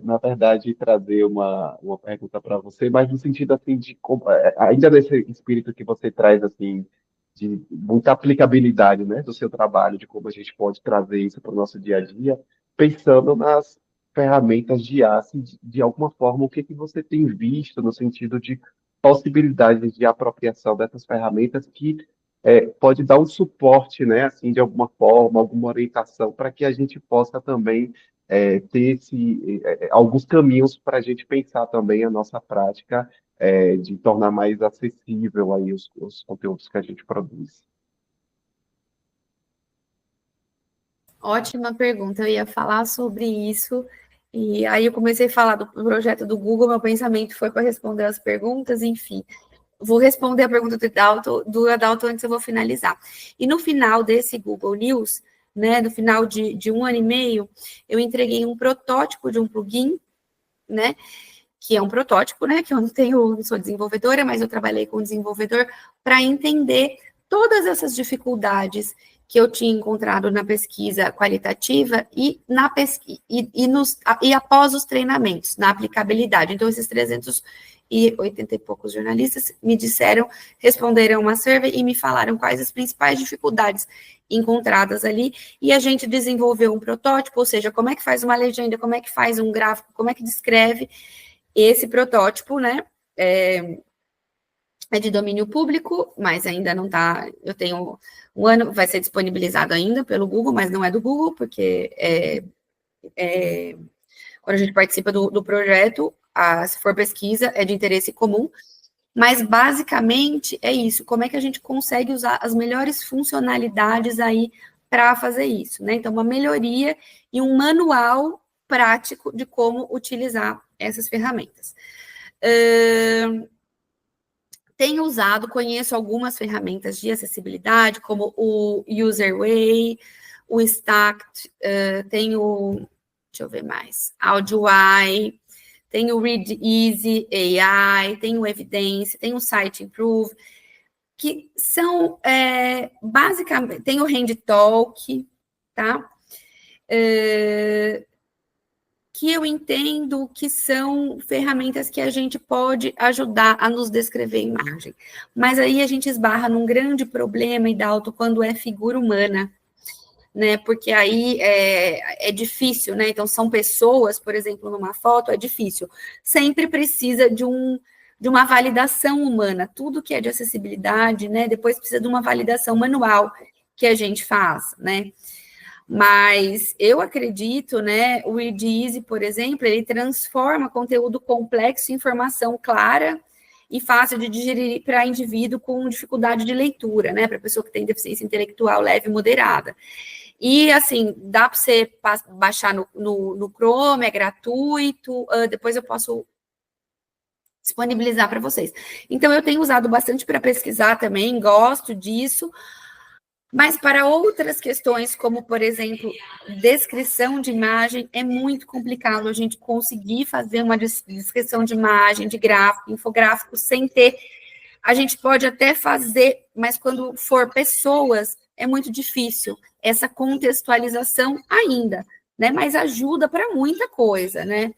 na verdade, trazer uma pergunta para você, mas no sentido assim de ainda nesse espírito que você traz assim de muita aplicabilidade, né, do seu trabalho, de como a gente pode trazer isso para o nosso dia a dia, pensando nas ferramentas de IA, assim, de alguma forma, o que que você tem visto no sentido de possibilidades de apropriação dessas ferramentas que pode dar um suporte, né, assim, de alguma forma, alguma orientação para que a gente possa também ter alguns caminhos para a gente pensar também a nossa prática de tornar mais acessível aí os conteúdos que a gente produz. Ótima pergunta. Eu ia falar sobre isso. E aí eu comecei a falar do projeto do Google, meu pensamento foi para responder as perguntas, enfim. Vou responder a pergunta do Adalto antes eu vou finalizar. E no final desse Google News, né, no final de 1 ano e meio, eu entreguei um protótipo de um plugin, né, que é um protótipo, né, que eu não sou desenvolvedora, mas eu trabalhei com desenvolvedor para entender todas essas dificuldades que eu tinha encontrado na pesquisa qualitativa e após os treinamentos, na aplicabilidade. Então, esses 380 e poucos jornalistas me responderam uma survey e me falaram quais as principais dificuldades encontradas ali, e a gente desenvolveu um protótipo, ou seja, como é que faz uma legenda, como é que faz um gráfico, como é que descreve esse protótipo, né? É de domínio público, mas ainda não está. Eu tenho 1 ano, vai ser disponibilizado ainda pelo Google, mas não é do Google, porque quando a gente participa do projeto, se for pesquisa, é de interesse comum. Mas, basicamente, é isso. Como é que a gente consegue usar as melhores funcionalidades aí para fazer isso, né? Então, uma melhoria e um manual prático de como utilizar essas ferramentas. Tenho usado, conheço algumas ferramentas de acessibilidade, como o Userway, o Stacked, tenho, deixa eu ver mais, AudioEye, tenho o Read Easy AI, tenho o Evidence, tenho o Site Improve, que são, basicamente, tem o HandTalk, tá? Que eu entendo que são ferramentas que a gente pode ajudar a nos descrever imagem. Mas aí a gente esbarra num grande problema, Hidalgo, quando é figura humana, né? Porque aí é difícil, né? Então, são pessoas, por exemplo, numa foto, é difícil. Sempre precisa de uma validação humana. Tudo que é de acessibilidade, né? Depois precisa de uma validação manual que a gente faz, né? Mas eu acredito, né, o Read Easy, por exemplo, ele transforma conteúdo complexo em informação clara e fácil de digerir para indivíduo com dificuldade de leitura, né, para pessoa que tem deficiência intelectual leve e moderada. E, assim, dá para você baixar no Chrome, é gratuito, depois eu posso disponibilizar para vocês. Então, eu tenho usado bastante para pesquisar também, gosto disso, mas para outras questões, como, por exemplo, descrição de imagem, é muito complicado a gente conseguir fazer uma descrição de imagem, de gráfico, infográfico, sem ter... A gente pode até fazer, mas quando for pessoas, é muito difícil essa contextualização ainda, né? Mas ajuda para muita coisa, né?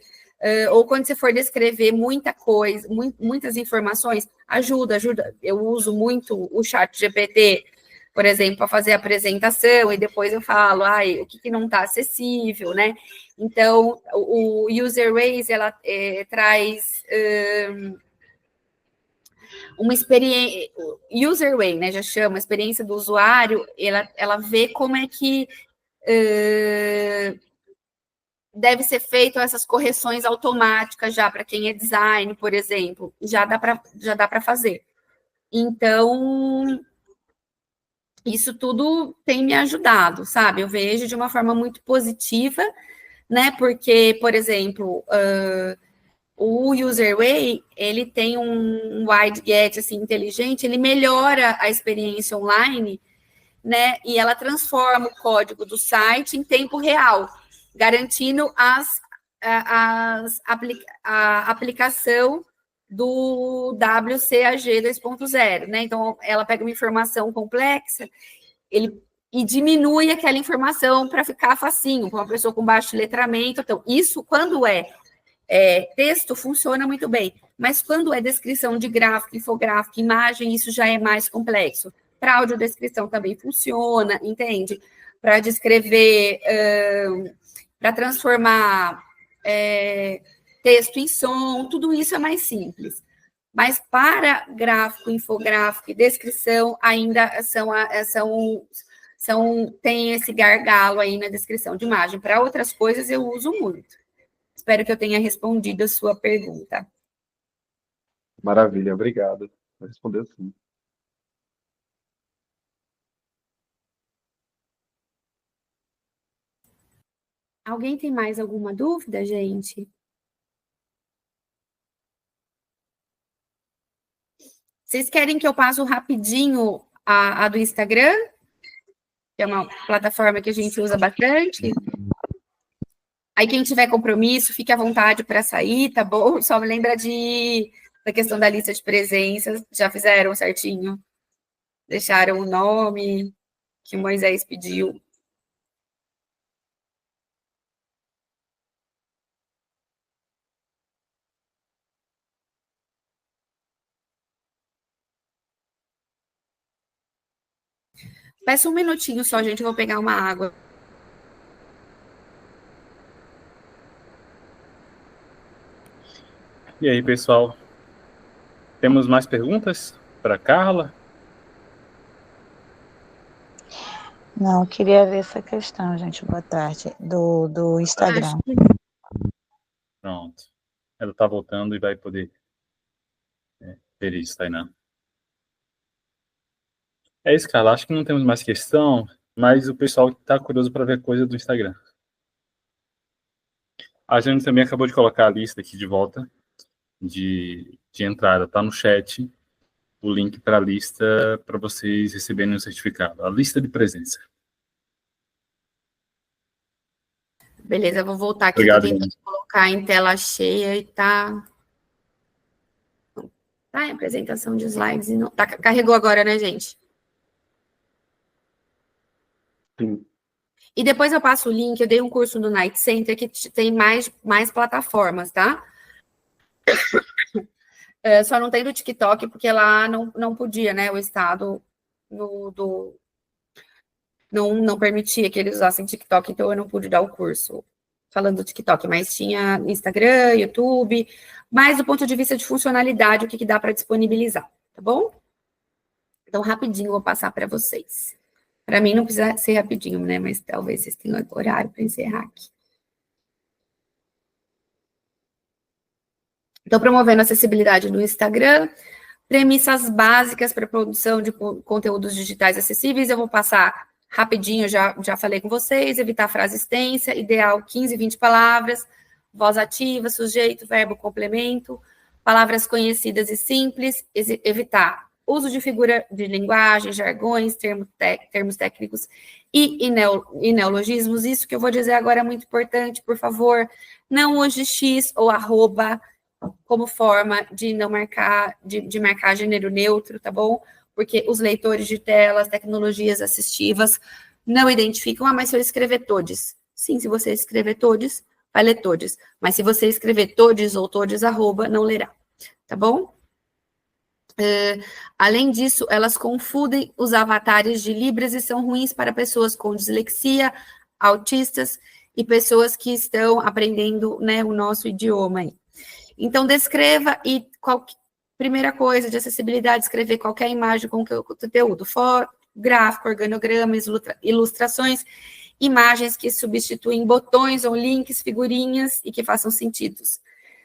Ou quando você for descrever muita coisa, muitas informações, ajuda. Eu uso muito o chat GPT, por exemplo, para fazer a apresentação, e depois eu falo, o que não está acessível, né? Então, o User Ways, ela traz uma experiência, User Way, né, já chama, a experiência do usuário, ela vê como é que deve ser feito essas correções automáticas já para quem é design, por exemplo, já dá para fazer. Então, isso tudo tem me ajudado, sabe? Eu vejo de uma forma muito positiva, né? Porque, por exemplo, o UserWay, ele tem um widget assim, inteligente, ele melhora a experiência online, né? E ela transforma o código do site em tempo real, garantindo a aplicação do WCAG 2.0, né? Então, ela pega uma informação complexa e diminui aquela informação para ficar facinho, para uma pessoa com baixo letramento. Então, isso, quando texto, funciona muito bem, mas quando é descrição de gráfico, infográfico, imagem, isso já é mais complexo. Para audiodescrição também funciona, entende? Para descrever, para transformar texto em som, tudo isso é mais simples. Mas para gráfico, infográfico e descrição, ainda tem esse gargalo aí na descrição de imagem. Para outras coisas, eu uso muito. Espero que eu tenha respondido a sua pergunta. Maravilha, obrigado. Vou responder sim. Alguém tem mais alguma dúvida, gente? Vocês querem que eu passe rapidinho a do Instagram? Que é uma plataforma que a gente usa bastante. Aí, quem tiver compromisso, fique à vontade para sair, tá bom? Só me lembra da questão da lista de presenças. Já fizeram certinho? Deixaram o nome que o Moisés pediu. Peço um minutinho só, gente, eu vou pegar uma água. E aí, pessoal? Temos mais perguntas para Carla? Não, eu queria ver essa questão, gente. Boa tarde. Do Instagram. Pronto. Ela está voltando e vai poder ver isso, Tainá. É isso, Carla. Acho que não temos mais questão, mas o pessoal está curioso para ver coisa do Instagram. A gente também acabou de colocar a lista aqui de volta de entrada. Está no chat o link para a lista para vocês receberem o certificado. A lista de presença. Beleza, eu vou voltar aqui. Obrigado, Estou tentando colocar em tela cheia e tá em apresentação de slides e não... Carregou agora, né, gente? Sim. E depois eu passo o link, eu dei um curso no Night Center que tem mais plataformas, tá? Só não tem do TikTok, porque lá não podia, né? O Estado não permitia que eles usassem TikTok, então eu não pude dar o curso falando do TikTok, mas tinha Instagram, YouTube, mas do ponto de vista de funcionalidade, o que dá para disponibilizar, tá bom? Então, rapidinho, vou passar para vocês. Para mim não precisa ser rapidinho, né? Mas talvez vocês tenham horário para encerrar aqui. Então, promovendo a acessibilidade no Instagram, premissas básicas para a produção de conteúdos digitais acessíveis, eu vou passar rapidinho, já falei com vocês, evitar frase extensa, ideal 15, 20 palavras, voz ativa, sujeito, verbo, complemento, palavras conhecidas e simples, evitar uso de figura de linguagem, jargões, termos técnicos e neologismos. Isso que eu vou dizer agora é muito importante, por favor, não use X ou arroba como forma de não marcar, de marcar gênero neutro, tá bom? Porque os leitores de telas, tecnologias assistivas, não identificam, mas se eu escrever todes, sim, se você escrever todes, vai ler todes, mas se você escrever todes ou todes, arroba, não lerá, tá bom? Além disso, elas confundem os avatares de Libras e são ruins para pessoas com dislexia, autistas e pessoas que estão aprendendo, né, o nosso idioma aí. Então, descreva e primeira coisa de acessibilidade, escrever qualquer imagem com conteúdo, foto, gráfico, organogramas, ilustrações, imagens que substituem botões ou links, figurinhas e que façam sentidos.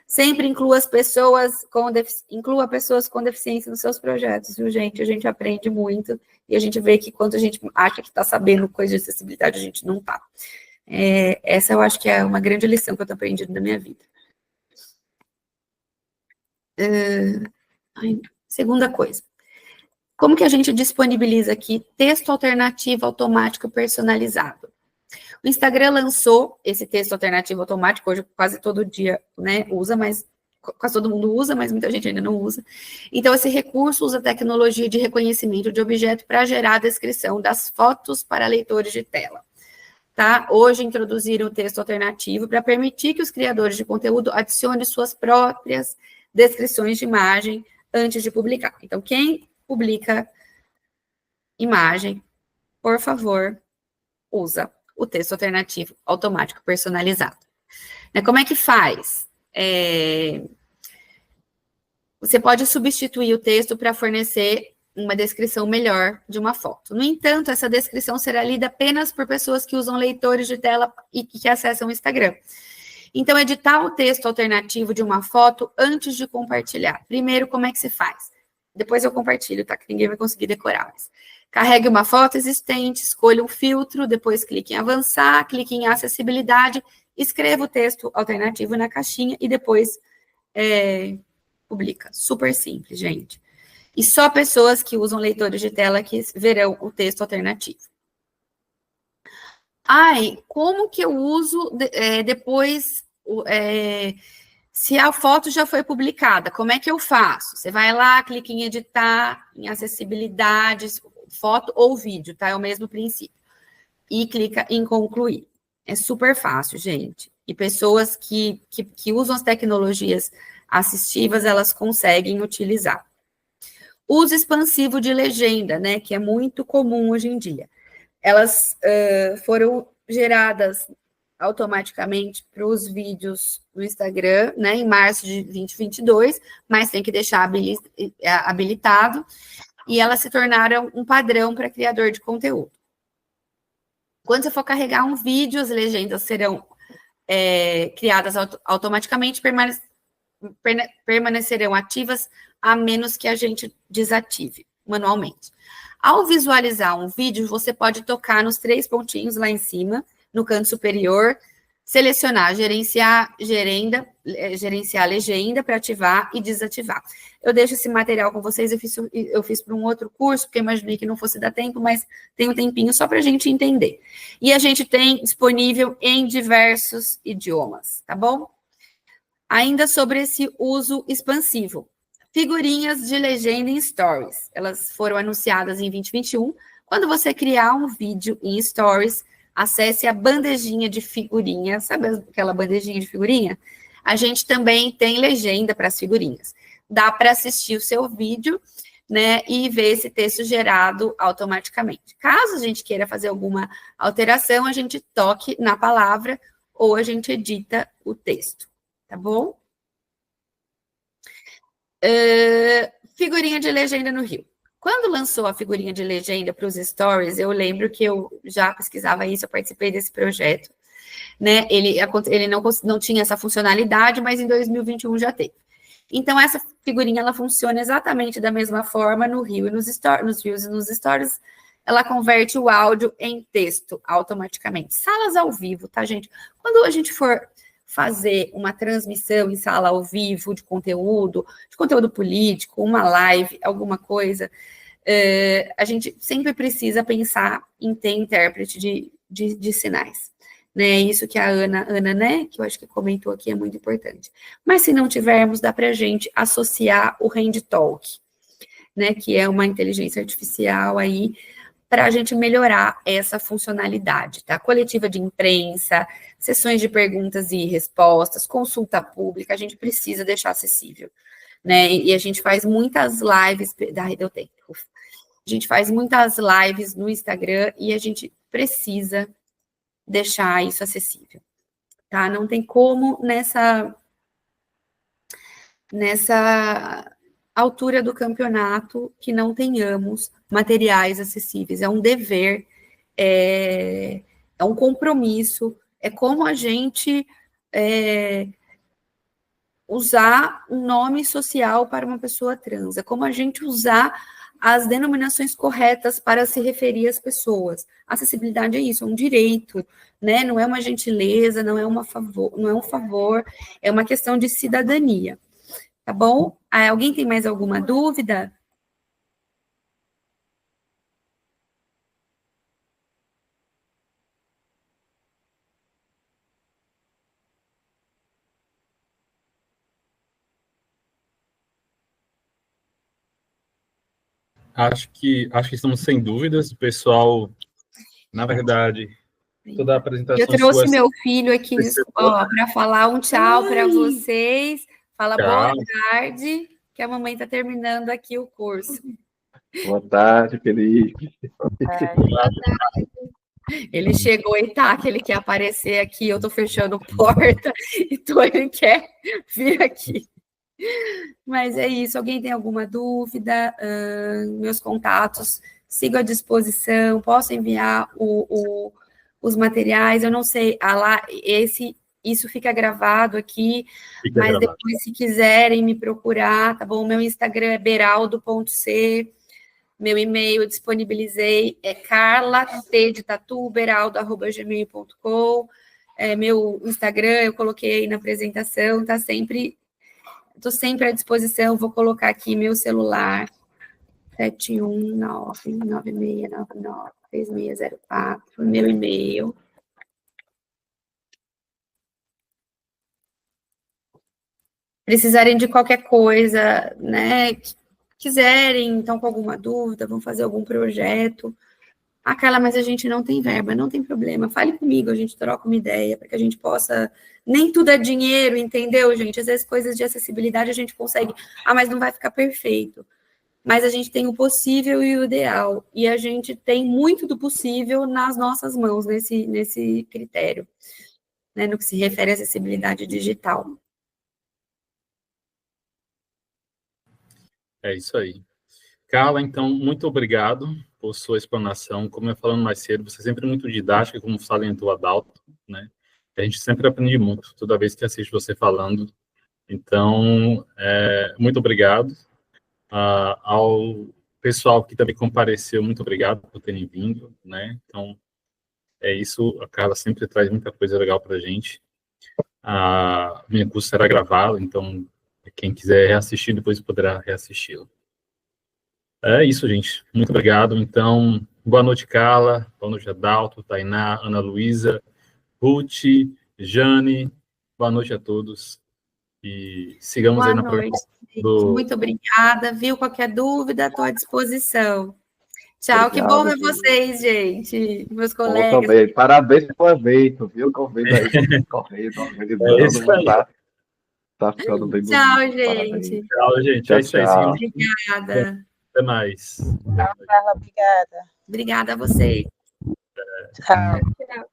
Sempre inclua pessoas com deficiência nos seus projetos, viu, gente? A gente aprende muito e a gente vê que quando a gente acha que está sabendo coisa de acessibilidade, a gente não está. Essa eu acho que é uma grande lição que eu estou aprendendo na minha vida. Segunda coisa. Como que a gente disponibiliza aqui texto alternativo automático personalizado? O Instagram lançou esse texto alternativo automático, hoje quase todo dia, né, usa, mas quase todo mundo usa, mas muita gente ainda não usa. Então, esse recurso usa tecnologia de reconhecimento de objeto para gerar a descrição das fotos para leitores de tela. Tá? Hoje introduziram o texto alternativo para permitir que os criadores de conteúdo adicionem suas próprias descrições de imagem antes de publicar. Então, quem publica imagem, por favor, usa o texto alternativo automático personalizado. Como é que faz? Você pode substituir o texto para fornecer uma descrição melhor de uma foto. No entanto, essa descrição será lida apenas por pessoas que usam leitores de tela e que acessam o Instagram. Então, editar o texto alternativo de uma foto antes de compartilhar. Primeiro, como é que se faz? Depois eu compartilho, tá? Que ninguém vai conseguir decorar. Mas carregue uma foto existente, escolha um filtro, depois clique em avançar, clique em acessibilidade, escreva o texto alternativo na caixinha e depois publica. Super simples, gente. E só pessoas que usam leitores de tela que verão o texto alternativo. Como que eu uso depois, se a foto já foi publicada, como é que eu faço? Você vai lá, clica em editar, em acessibilidade, foto ou vídeo, tá? É o mesmo princípio. E clica em concluir. É super fácil, gente. E pessoas que usam as tecnologias assistivas, elas conseguem utilizar. Uso expansivo de legenda, né? Que é muito comum hoje em dia. Elas foram geradas automaticamente para os vídeos do Instagram, né, em março de 2022, mas tem que deixar habilitado, e elas se tornaram um padrão para criador de conteúdo. Quando você for carregar um vídeo, as legendas serão criadas automaticamente, permanecerão ativas, a menos que a gente desative manualmente. Ao visualizar um vídeo, você pode tocar nos 3 pontinhos lá em cima, no canto superior, selecionar gerenciar legenda para ativar e desativar. Eu deixo esse material com vocês, eu fiz para um outro curso, porque imaginei que não fosse dar tempo, mas tem um tempinho só para a gente entender. E a gente tem disponível em diversos idiomas, tá bom? Ainda sobre esse uso expansivo. Figurinhas de legenda em Stories. Elas foram anunciadas em 2021. Quando você criar um vídeo em Stories, acesse a bandejinha de figurinha. Sabe aquela bandejinha de figurinha? A gente também tem legenda para as figurinhas. Dá para assistir o seu vídeo, né, e ver esse texto gerado automaticamente. Caso a gente queira fazer alguma alteração, a gente toque na palavra ou a gente edita o texto, tá bom? Figurinha de legenda no Rio. Quando lançou a figurinha de legenda para os stories, eu lembro que eu já pesquisava isso, eu participei desse projeto, né? Ele não tinha essa funcionalidade, mas em 2021 já teve. Então, essa figurinha, ela funciona exatamente da mesma forma no Reel e nos Reels e nos Stories. Ela converte o áudio em texto automaticamente. Salas ao vivo, tá, gente? Quando a gente for fazer uma transmissão em sala ao vivo de conteúdo político, uma live, alguma coisa, a gente sempre precisa pensar em ter intérprete de sinais. Né, isso que a Ana, né, que eu acho que comentou aqui, é muito importante. Mas se não tivermos, dá para a gente associar o HandTalk, né, que é uma inteligência artificial aí, para a gente melhorar essa funcionalidade, tá? Coletiva de imprensa, sessões de perguntas e respostas, consulta pública, a gente precisa deixar acessível, né? E a gente faz muitas lives, deu tempo. A gente faz muitas lives no Instagram e a gente precisa deixar isso acessível, tá? Não tem como nessa altura do campeonato que não tenhamos materiais acessíveis. É um dever, é um compromisso, é como a gente usar um nome social para uma pessoa trans, é como a gente usar as denominações corretas para se referir às pessoas. Acessibilidade é isso, é um direito, né? Não é uma gentileza, não é um favor, é uma questão de cidadania. Tá bom? Alguém tem mais alguma dúvida? Acho que estamos sem dúvidas. O pessoal, na verdade, toda a apresentação Eu trouxe sua... meu filho aqui para falar um tchau para vocês. Fala boa tarde, que a mamãe está terminando aqui o curso. Boa tarde, Felipe. Ele chegou e tá, que ele quer aparecer aqui, eu tô fechando porta, então ele quer vir aqui. Mas é isso, alguém tem alguma dúvida? Meus contatos, sigo à disposição, posso enviar os materiais, eu não sei, isso fica gravado aqui, mas depois, se quiserem me procurar, tá bom? Meu Instagram é beraldo.c, meu e-mail eu disponibilizei, é carlat.de.tatu@gmail.com, meu Instagram eu coloquei aí na apresentação, tá sempre... Estou sempre à disposição, vou colocar aqui meu celular, 71996993604, meu e-mail. Precisarem de qualquer coisa, né, quiserem, então, com alguma dúvida, vão fazer algum projeto. Carla, mas a gente não tem verba, não tem problema, fale comigo, a gente troca uma ideia, para que a gente possa... Nem tudo é dinheiro, entendeu, gente? Às vezes coisas de acessibilidade a gente consegue, mas não vai ficar perfeito. Mas a gente tem o possível e o ideal, e a gente tem muito do possível nas nossas mãos, nesse critério, né, no que se refere à acessibilidade digital. É isso aí. Carla, então, muito obrigado por sua explanação. Como eu falando mais cedo, você é sempre muito didática, como salientou a Adalto, né? A gente sempre aprende muito toda vez que assiste você falando. Então, muito obrigado. Ao pessoal que também compareceu, muito obrigado por terem vindo, né? Então, é isso. A Carla sempre traz muita coisa legal para a gente. Minha curso será gravado, então, quem quiser reassistir, depois poderá reassisti-lo. É isso, gente. Muito obrigado. Então, boa noite, Carla. Boa noite, Adalto, Tainá, Ana Luísa, Ruth, Jane. Boa noite a todos. E sigamos aí na programação. Muito obrigada, viu? Qualquer dúvida, estou à disposição. Tchau, obrigado, que bom ver vocês, gente, meus colegas. Também. Parabéns pelo evento, viu? Correndo aí, organizando, tá ficando bem bonito. Tchau, gente. Parabéns. Tchau, gente. Tchau, é isso aí. Obrigada. Até mais. Tchau, Carla, obrigada. Obrigada a vocês. Tchau. Tchau.